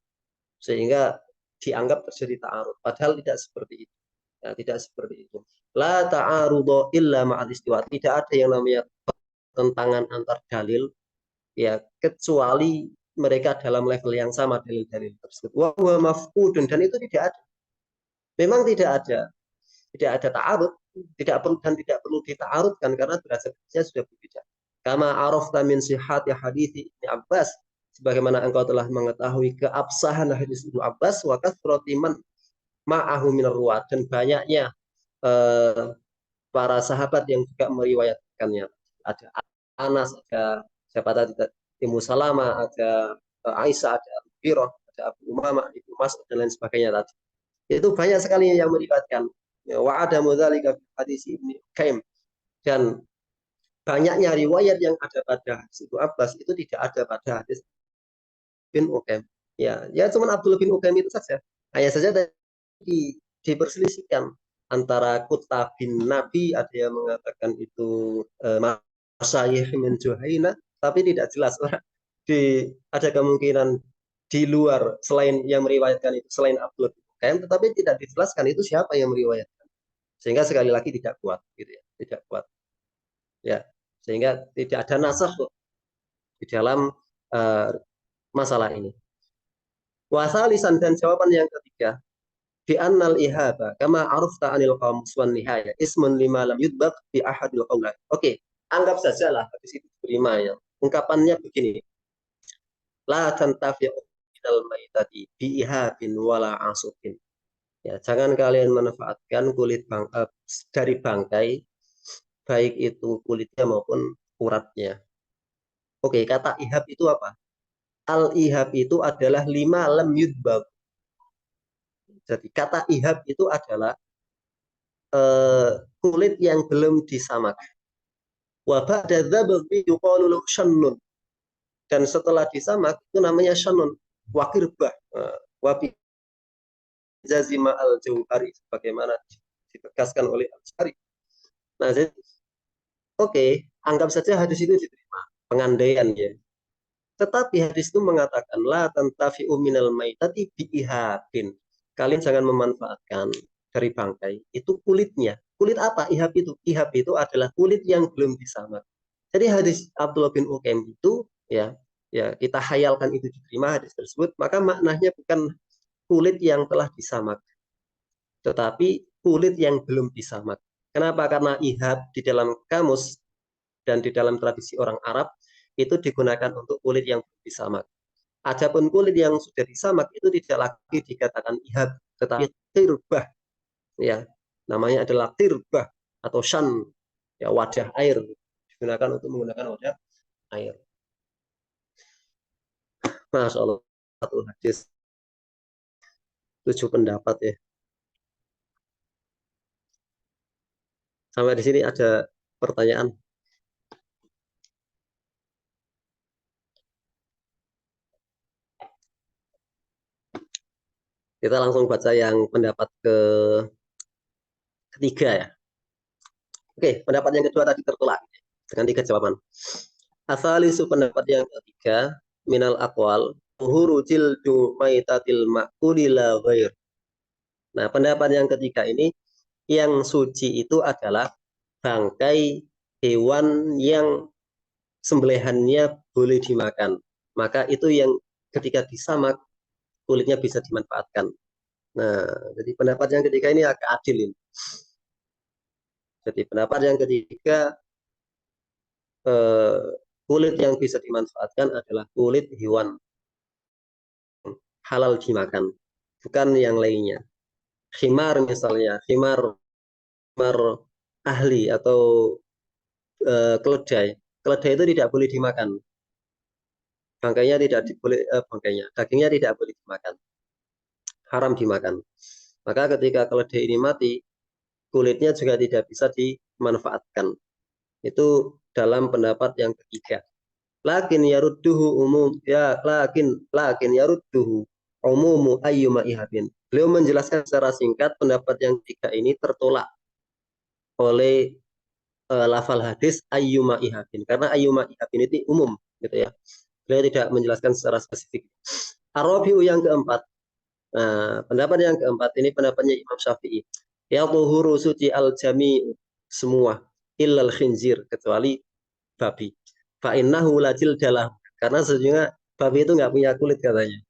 sehingga dianggap terjadi ta'arud. Padahal tidak seperti itu. Ya, tidak seperti itu. La ta'arudu illa ma'al istiwa. Tidak ada yang namanya tentangan antar dalil, ya, kecuali mereka dalam level yang sama dalil-dalil tersebut. Wa huwa mafqudun, dan itu tidak ada. Memang tidak ada ta'arud, tidak perlu dan tidak perlu dita'arudkan karena derajatnya sudah berbeda. Kama arafta min sihhati hadits Ibnu Abbas, sebagaimana engkau telah mengetahui keabsahan hadis Ibnu Abbas, wa kathrati man ma'ahu minar ruwat, dan banyaknya para sahabat yang juga meriwayatkannya. Ada Anas, ada siapa tadi, Ummu Salamah, ada Aisyah, ada Abu Hurairah, ada Abu Umamah, Ibnu Mas'ud, dan lain sebagainya tadi. Itu banyak sekali yang meriwayatkan. Wa ada mudzalika fi hadis Ibnu Qaim, dan banyaknya riwayat yang ada pada hadis Ibnu Abbas itu tidak ada pada hadis bin Uqaim. Ya cuma Abdullah bin Uqaim itu saja. Hanya saja diperselisihkan antara kutabin Nabi, ada yang mengatakan itu Masyayikh min Juhaina, tapi tidak jelas. Ada kemungkinan di luar selain yang meriwayatkan itu selain Abdullah bin Uqaim, tetapi tidak dijelaskan itu siapa yang meriwayatkan. Sehingga sekali lagi tidak kuat, gitu ya, tidak kuat. Ya, sehingga tidak ada nasakh di dalam masalah ini. Wasalisan, dan jawaban yang ketiga, bi annal ihaba kama arafta anil qamus wan nihaya ismun lima lam yudbaq bi ahadil qawlain. Oke, anggap sajalah hadis itu terima ya. Ungkapannya begini. La tantafi'u minal maitati bi ihabin wala asufin. Ya, jangan kalian manfaatkan kulit dari bangkai, baik itu kulitnya maupun uratnya. Oke, kata ihab itu apa? Al ihab itu adalah lima lam yudbaq. Jadi kata ihab itu adalah kulit yang belum disamak. Wa ba'da dzabghi yuqalu lahu shannun. Dan setelah disamak itu namanya shannun. Wa qirbah. Wa bi jazima al-Jauhari, sebagaimana ditegaskan oleh Al-Jauhari. Nah, jadi oke, anggap saja hadis itu diterima, pengandaian ya. Tetapi hadis itu mengatakan la tantafi'u minal maitati bi ihabin. Kalian jangan memanfaatkan dari bangkai itu kulitnya. Kulit apa ihab itu? Ihab itu adalah kulit yang belum disamak. Jadi hadis Abdullah bin Uqaim itu ya kita khayalkan itu diterima hadis tersebut, maka maknanya bukan kulit yang telah disamak, tetapi kulit yang belum disamak. Kenapa? Karena ihab di dalam kamus dan di dalam tradisi orang Arab itu digunakan untuk kulit yang belum disamak. Adapun kulit yang sudah disamak itu tidak lagi dikatakan ihab, tetapi tirbah. Ya, namanya adalah tirbah atau shan, ya, wadah air, digunakan untuk menggunakan wadah air. Masya Allah, satu hadis 7 pendapat ya. Sampai di sini ada pertanyaan. Kita langsung baca yang pendapat ketiga ya. Oke, pendapat yang kedua tadi tertolak dengan 3 jawaban. Asalisu, pendapat yang ketiga, minal aqwal uhuru jildu maitatil ma'kuli la ghair. Nah, pendapat yang ketiga ini, yang suci itu adalah bangkai hewan yang sembelihannya boleh dimakan. Maka itu yang ketika disamak kulitnya bisa dimanfaatkan. Nah, jadi pendapat yang ketiga ini agak adil ini. Jadi pendapat yang ketiga, kulit yang bisa dimanfaatkan adalah kulit hewan halal dimakan, bukan yang lainnya. Khimar misalnya, khimar ahli atau keledai. Keledai itu tidak boleh dimakan. Bangkainya tidak boleh, dagingnya tidak boleh dimakan. Haram dimakan. Maka ketika keledai ini mati, kulitnya juga tidak bisa dimanfaatkan. Itu dalam pendapat yang ketiga. Lakin yarudduhu umum ya lakin yarudduhu umumu ayyuma ihabin. Beliau menjelaskan secara singkat pendapat yang ketiga ini tertolak oleh lafal hadis ayyuma ihabin, karena ayyuma ihabin itu umum gitu ya. Beliau tidak menjelaskan secara spesifik. Arabiu yang keempat. Nah, pendapat yang keempat ini pendapatnya Imam Syafi'i. Ya tuhuru suci al jami semua illal khinzir, kecuali babi. Fa innahu lajil dalah, karena sesungguhnya babi itu nggak punya kulit katanya.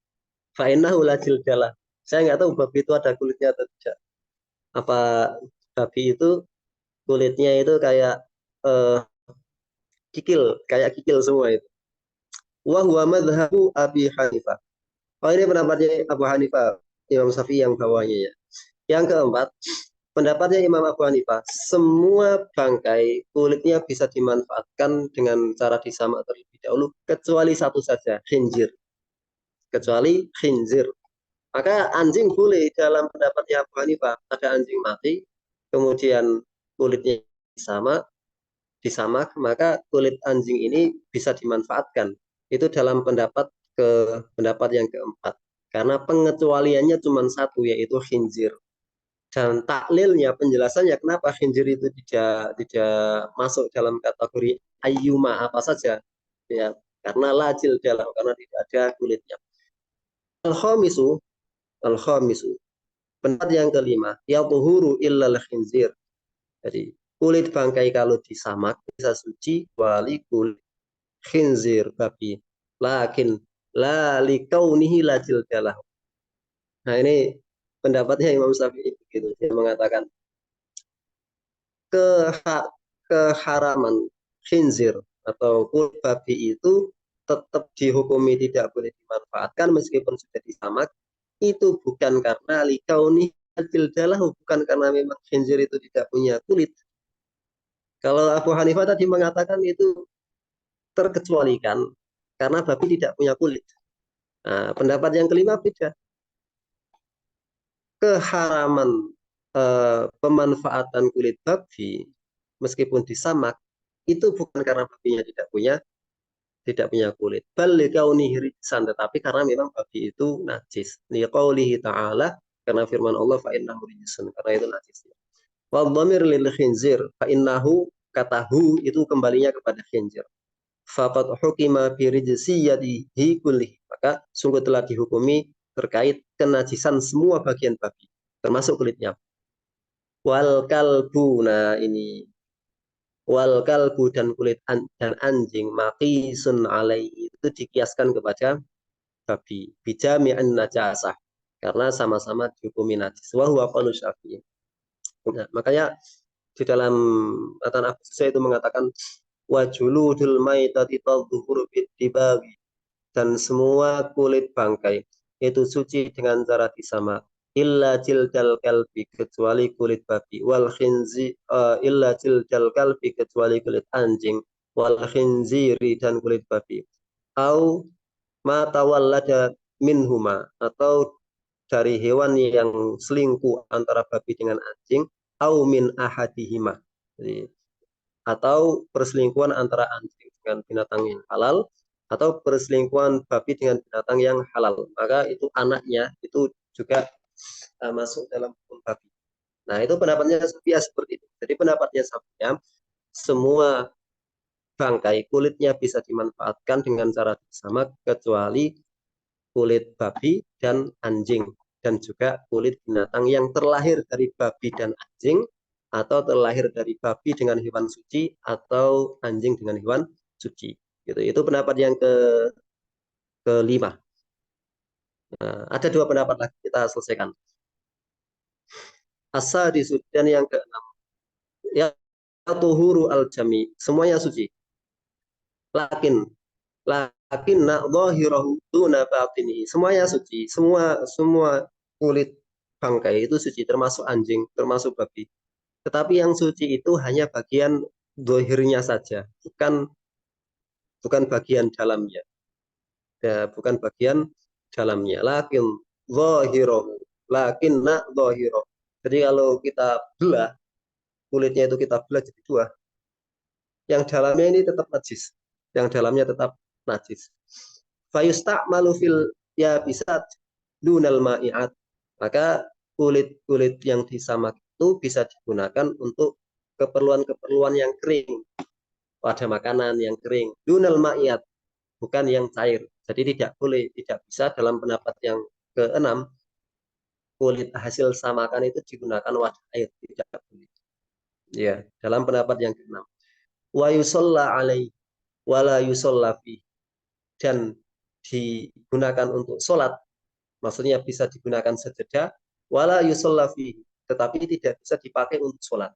Fa innahu lajil dalah. Saya nggak tahu babi itu ada kulitnya atau tidak. Apa babi itu kulitnya itu kayak eh, kayak kikil semua itu. Wa huwa madhabu Abi Hanifah. Oh, ini pendapatnya Abu Hanifah, Imam Syafi'i yang bawahnya ya. Yang keempat, pendapatnya Imam Abu Hanifah, semua bangkai kulitnya bisa dimanfaatkan dengan cara disamak terlebih dahulu, kecuali satu saja, khinzir. Kecuali khinzir. Maka anjing boleh, dalam pendapatnya Abu Hanifah, ada anjing mati, kemudian kulitnya disamak, maka kulit anjing ini bisa dimanfaatkan. Itu dalam pendapat yang keempat. Karena pengecualiannya cuma satu, yaitu khinzir. Dan taklilnya, penjelasannya kenapa khinzir itu tidak masuk dalam kategori ayyuma apa saja, ya, karena lajil dalam, karena tidak ada kulitnya. Al-khamisu, al-khamisu, pendapat yang kelima, ya tuhuru illal khinzir. Jadi kulit bangkai kalau disamak bisa suci, wali kulit khinzir babi. Lakin la likaunihi lajil dalah. Nah, ini pendapatnya Imam Syafi'i begitu. Dia mengatakan keharaman khinzir atau kulit babi itu tetap dihukumi tidak boleh dimanfaatkan meskipun sudah disamak, itu bukan karena likauni dalah, bukan karena memang khinzir itu tidak punya kulit. Kalau Abu Hanifah tadi mengatakan itu terkecualikan karena babi tidak punya kulit. Nah, pendapat yang kelima beda. Keharaman pemanfaatan kulit babi meskipun disamak itu bukan karena babinya tidak punya kulit. Bal likaunihi rijsan, tetapi karena memang babi itu najis. Liqaulihi ta'ala, karena firman Allah fa innahu rijsun, karena itu najis. Wa dhamir lil khinzir fa innahu, katahu itu kembalinya kepada khinzir. Faqad hukima bi rijsiyatihi kulli, maka sungguh telah dihukumi terkait kenajisan semua bagian babi termasuk kulitnya. Wal kalbu, nah ini wal kalbu dan kulit dan anjing maqisun alaihi itu dikiaskan kepada babi bijami'an najasah, karena sama-sama dihukumi najis. Wa huwa qaulu Syafi'i. Nah, makanya di dalam matan Abu Sa'id itu mengatakan wajuludul maitati tadhuru bid-dibawi, dan semua kulit bangkai itu suci dengan cara disamak, illa jildal kalbi, kecuali kulit babi, wal khinzi illa jildal kalbi, kecuali kulit anjing, wal khinziri, dan kulit babi, au ma tawallada minhuma, atau dari hewan yang selingkuh antara babi dengan anjing, au min ahadihima. Jadi, atau perselingkuhan antara anjing dengan binatang yang halal, atau perselingkuhan babi dengan binatang yang halal, maka itu anaknya itu juga masuk dalam hukum babi. Nah, itu pendapatnya Syafi'i seperti itu. Jadi pendapatnya Syafi'i, semua bangkai kulitnya bisa dimanfaatkan dengan cara sama kecuali kulit babi dan anjing, dan juga kulit binatang yang terlahir dari babi dan anjing, atau terlahir dari babi dengan hewan suci atau anjing dengan hewan suci. Gitu. Itu pendapat yang kelima. Nah, ada dua pendapat lagi, kita selesaikan. As-sadis, dan yang keenam. Ya tuhuru al-jami, semuanya suci. Lakin lakinna dhahirahu duna batini, semuanya suci, semua kulit bangkai itu suci, termasuk anjing, termasuk babi. Tetapi yang suci itu hanya bagian dohirnya saja, bukan bagian dalamnya. Ya, bukan bagian dalamnya. Lakinna dhahiroh. Jadi kalau kita belah, kulitnya itu kita belah jadi dua. Yang dalamnya ini tetap najis. Yang dalamnya tetap najis. Fayusta'malu fil ya bisa dunal ma'iat. Maka kulit-kulit yang disamak itu bisa digunakan untuk keperluan-keperluan yang kering, pada makanan yang kering. Dunal ma'iat, bukan yang cair. Jadi tidak boleh, tidak bisa dalam pendapat yang keenam, kulit hasil samakan itu digunakan wadah air, tidak boleh. Ya, dalam pendapat yang keenam. Wa yusalla alaihi wala yusalla fi, dan digunakan untuk sholat, maksudnya bisa digunakan sejadah, wala yusalla fi, tetapi tidak bisa dipakai untuk sholat.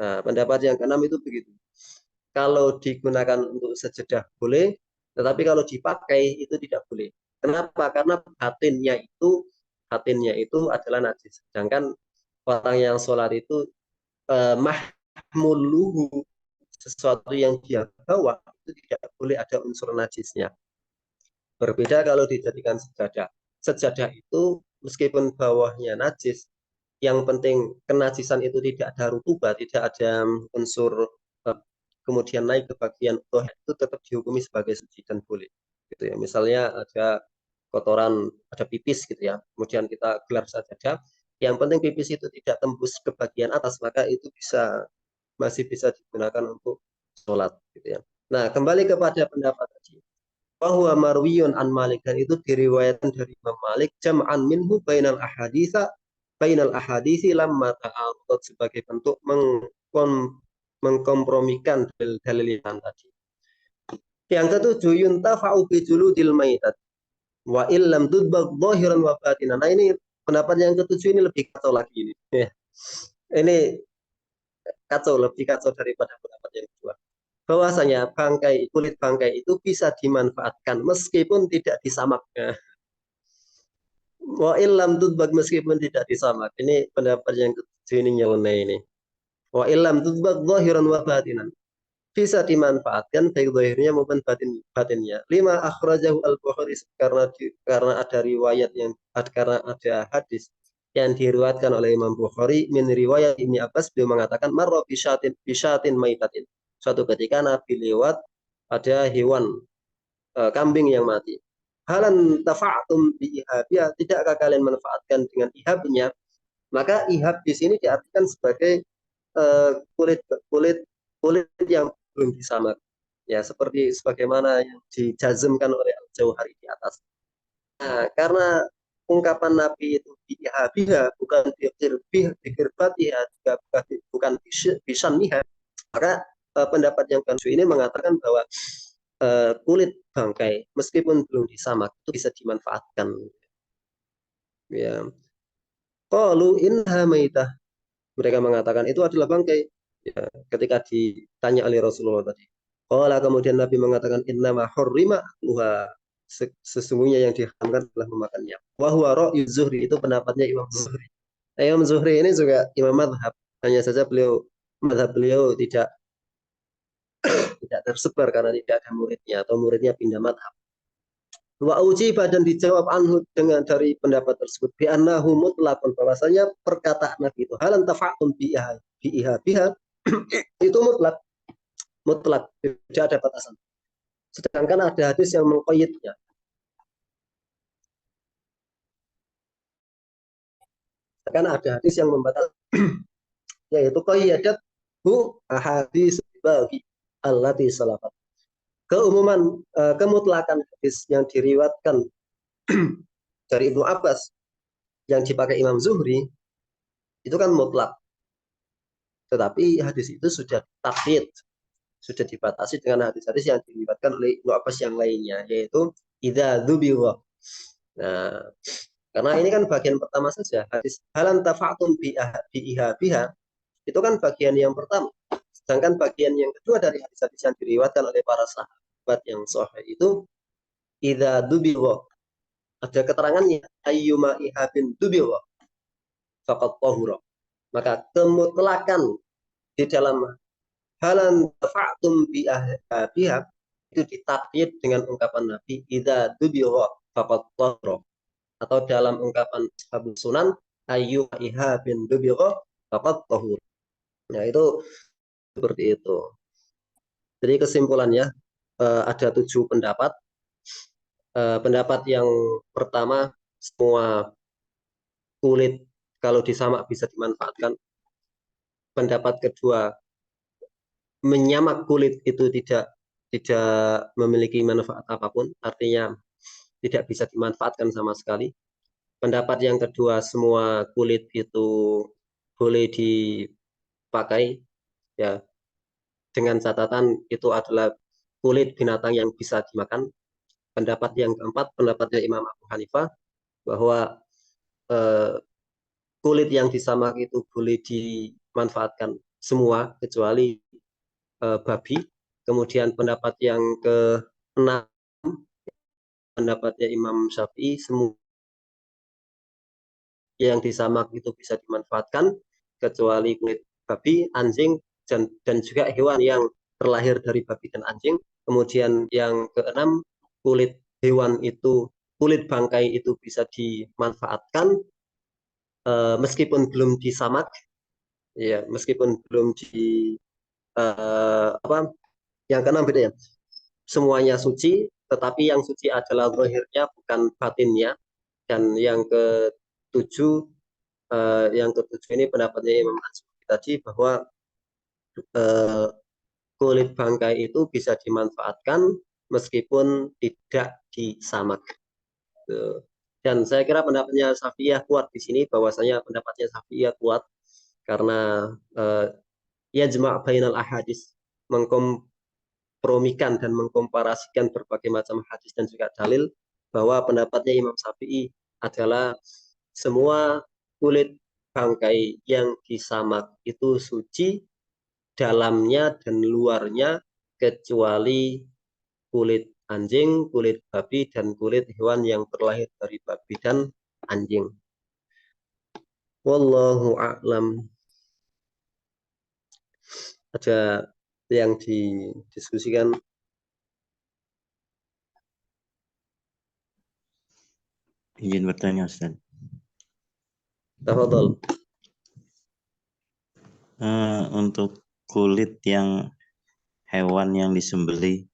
Nah, pendapat yang keenam itu begitu. Kalau digunakan untuk sejadah boleh, tetapi kalau dipakai itu tidak boleh. Kenapa? Karena batinnya itu adalah najis. Sedangkan orang yang sholat itu mahmuluhu, sesuatu yang dia bawa itu tidak boleh ada unsur najisnya. Berbeda kalau dijadikan sejadah. Sejadah itu meskipun bawahnya najis, yang penting kenajisan itu tidak ada rutubah, tidak ada unsur kemudian naik ke bagian bawah, itu tetap dihukumi sebagai suci dan boleh. Gitu ya. Misalnya ada kotoran, ada pipis gitu ya, kemudian kita gelar sajadah, yang penting pipis itu tidak tembus ke bagian atas, maka itu masih bisa digunakan untuk sholat gitu ya. Nah, kembali kepada pendapat tadi, bahwa marwiyun an Malik, dan itu diriwayatkan dari Imam Malik, jam'an minhu bainal ahadisi lamma ta'arud, sebagai bentuk mengkompromikan dalil yang tadi. Yang ketujuh, yuntafa'u bi juludil maitat wa illam tudbaq dhahiran wa batinan. Nah, ini pendapat yang ketujuh ini lebih kacau lagi ini. Ya. Ini lebih kacau daripada pendapat yang kedua. Bahwasanya kulit bangkai itu bisa dimanfaatkan meskipun tidak disamak. Wa illam tudbag, meskipun tidak disamak. Ini pendapat yang ketujuh ini nyeleneh ini. Wa illam tudbag zahiran wa batinan, bisa dimanfaatkan baik zahirnya maupun batinnya. Lima akhrajahu al-Bukhari, karena ada riwayat karena ada hadis yang diriwayatkan oleh Imam Bukhari min riwayat Ibnu Abbas, beliau mengatakan marra bisyatin maitatin. Suatu ketika Nabi lewat ada hewan kambing yang mati. Halan tafa'tum bi ihabia, tidakkah kalian manfaatkan dengan ihabnya? Maka ihab di sini diartikan sebagai kulit kulit kulit yang belum disamak. Ya, seperti sebagaimana yang dijazmkan oleh Al-Jauhari di atas. Nah, karena ungkapan Nabi itu biha, bukan bihirbatiha, bukan bisanniha, maka pendapat yang kedua ini mengatakan bahwa kulit bangkai meskipun belum disamak itu bisa dimanfaatkan. Ya, qalu inha maitah, mereka mengatakan itu adalah bangkai. Ya, ketika ditanya oleh Rasulullah tadi. Qala, kemudian Nabi mengatakan innama hurrima luha, sesungguhnya yang diharamkan adalah memakannya. Wa huwa ra'yu Zuhri, itu pendapatnya Imam Zuhri. Nah, Imam Zuhri ini juga imam madhab, hanya saja madhab beliau tidak tersebar karena tidak ada muridnya atau muridnya pindah madhab. Wa ujiba, dan dijawab anhu dari pendapat tersebut, bi annahu mutlaqun, bahwasanya perkataan Nabi itu halan tafa'tum biha itu mutlak, tidak ada batasan. Sedangkan ada hadis yang mengqayyidnya. Sedangkan ada hadis yang membatalkan, yaitu qayyadat hu ahadits bagi allati salafat. Keumuman kemutlakan hadis yang diriwatkan dari Ibnu Abbas yang dipakai Imam Zuhri itu kan mutlak. Tetapi hadis itu sudah takyid, sudah dibatasi dengan hadis-hadis yang diriwayatkan oleh Ibnu Abbas yang lainnya, yaitu idza dzubira. Nah, karena ini kan bagian pertama saja, hadis halan tafa'tum biha, itu kan bagian yang pertama. Sedangkan bagian yang kedua dari hadis-hadis yang diriwayatkan oleh para sahabat yang sahih itu idza dubigha, ada keterangannya ayyuma ihabin dubigha faqad tahura. Maka kemutlakan di dalam halan tafa'tum bi ahbiha itu ditakyid dengan ungkapan Nabi idza dubigha faqad tahura, atau dalam ungkapan Ashabus Sunan ayyuma ihabin dubigha faqad tahura. Nah, itu seperti itu. Jadi kesimpulannya ada 7 pendapat. Pendapat yang pertama, semua kulit kalau disamak bisa dimanfaatkan. Pendapat kedua, menyamak kulit itu tidak memiliki manfaat apapun, artinya tidak bisa dimanfaatkan sama sekali. Pendapat yang kedua, semua kulit itu boleh dipakai, ya, dengan catatan itu adalah kulit binatang yang bisa dimakan. Pendapat yang keempat, pendapatnya Imam Abu Hanifah, bahwa kulit yang disamak itu boleh dimanfaatkan semua kecuali babi. Kemudian pendapat yang keenam, pendapatnya Imam Syafi'i, semua yang disamak itu bisa dimanfaatkan kecuali kulit babi, anjing, dan juga hewan yang terlahir dari babi dan anjing. Kemudian yang keenam, kulit hewan itu, kulit bangkai itu bisa dimanfaatkan meskipun belum disamak, ya, meskipun belum di apa, yang keenam beda ya, semuanya suci, tetapi yang suci adalah zahirnya bukan batinnya. Dan yang ketujuh ini pendapatnya Imam Azhari tadi, bahwa eh, kulit bangkai itu bisa dimanfaatkan meskipun tidak disamak. Dan saya kira pendapatnya Syafi'iyah kuat di sini, bahwasanya pendapatnya Syafi'iyah kuat karena yajma' bainal ahadis, mengkompromikan dan mengkomparasikan berbagai macam hadis dan juga dalil, bahwa pendapatnya Imam Syafi'i adalah semua kulit bangkai yang disamak itu suci, dalamnya dan luarnya, kecuali kulit anjing, kulit babi, dan kulit hewan yang terlahir dari babi dan anjing. Wallahu a'lam. Ada yang didiskusikan? Izin bertanya, Ustaz. Tafadhol. Untuk kulit yang hewan yang disembelih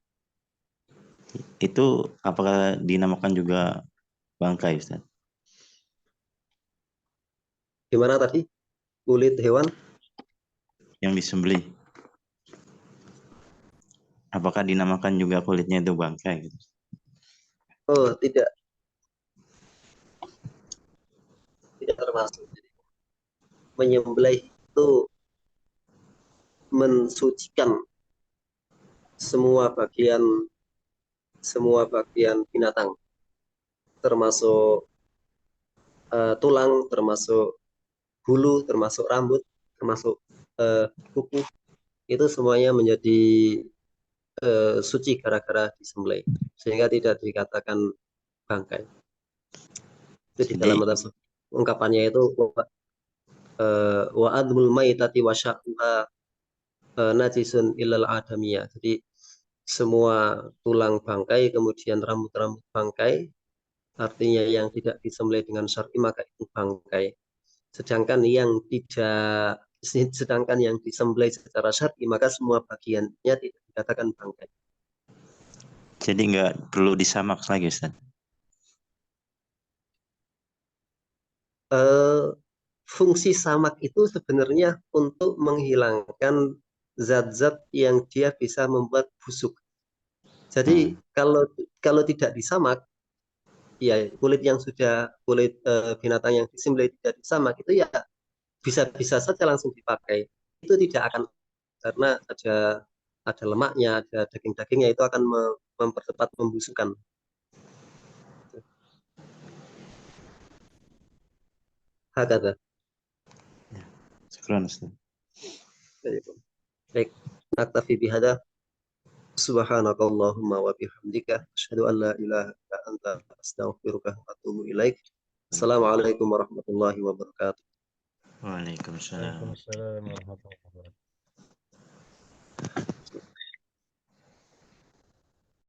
itu apakah dinamakan juga bangkai, Ustaz? Gimana tadi? Kulit hewan? Yang disembelih. Apakah dinamakan juga kulitnya itu bangkai? Oh, tidak. Tidak termasuk. Menyembelih itu mensucikan semua bagian binatang, termasuk tulang, termasuk bulu, termasuk rambut, termasuk kuku. Itu semuanya menjadi suci gara-gara disembelih, sehingga tidak dikatakan bangkai. Itu di dalam Jadi ungkapannya itu wa admul maitati wa sya'uha najisun ilal adamiyah. Jadi semua tulang bangkai, kemudian rambut-rambut bangkai, artinya yang tidak disembelih dengan syar'i maka itu bangkai. Sedangkan yang disembelih secara syar'i maka semua bagiannya tidak dikatakan bangkai. jadi nggak perlu disamak lagi, Ustaz. Eh, Fungsi samak itu sebenarnya untuk menghilangkan zat-zat yang dia bisa membuat busuk. Jadi kalau kalau tidak disamak, ya kulit binatang yang disembelih tidak disamak itu ya bisa-bisa saja langsung dipakai. Itu tidak akan, karena ada lemaknya, ada daging-dagingnya, itu akan mempercepat pembusukan. Hakata. Syukran, Ustaz. Baik, naktafi bihada. Subhanakallahumma wa bihamdika asyhadu an la ilaha illa anta astaghfiruka wa atubu ilaik. Assalamualaikum warahmatullahi wabarakatuh. Waalaikumsalam. Waalaikumsalam warahmatullahi wabarakatuh.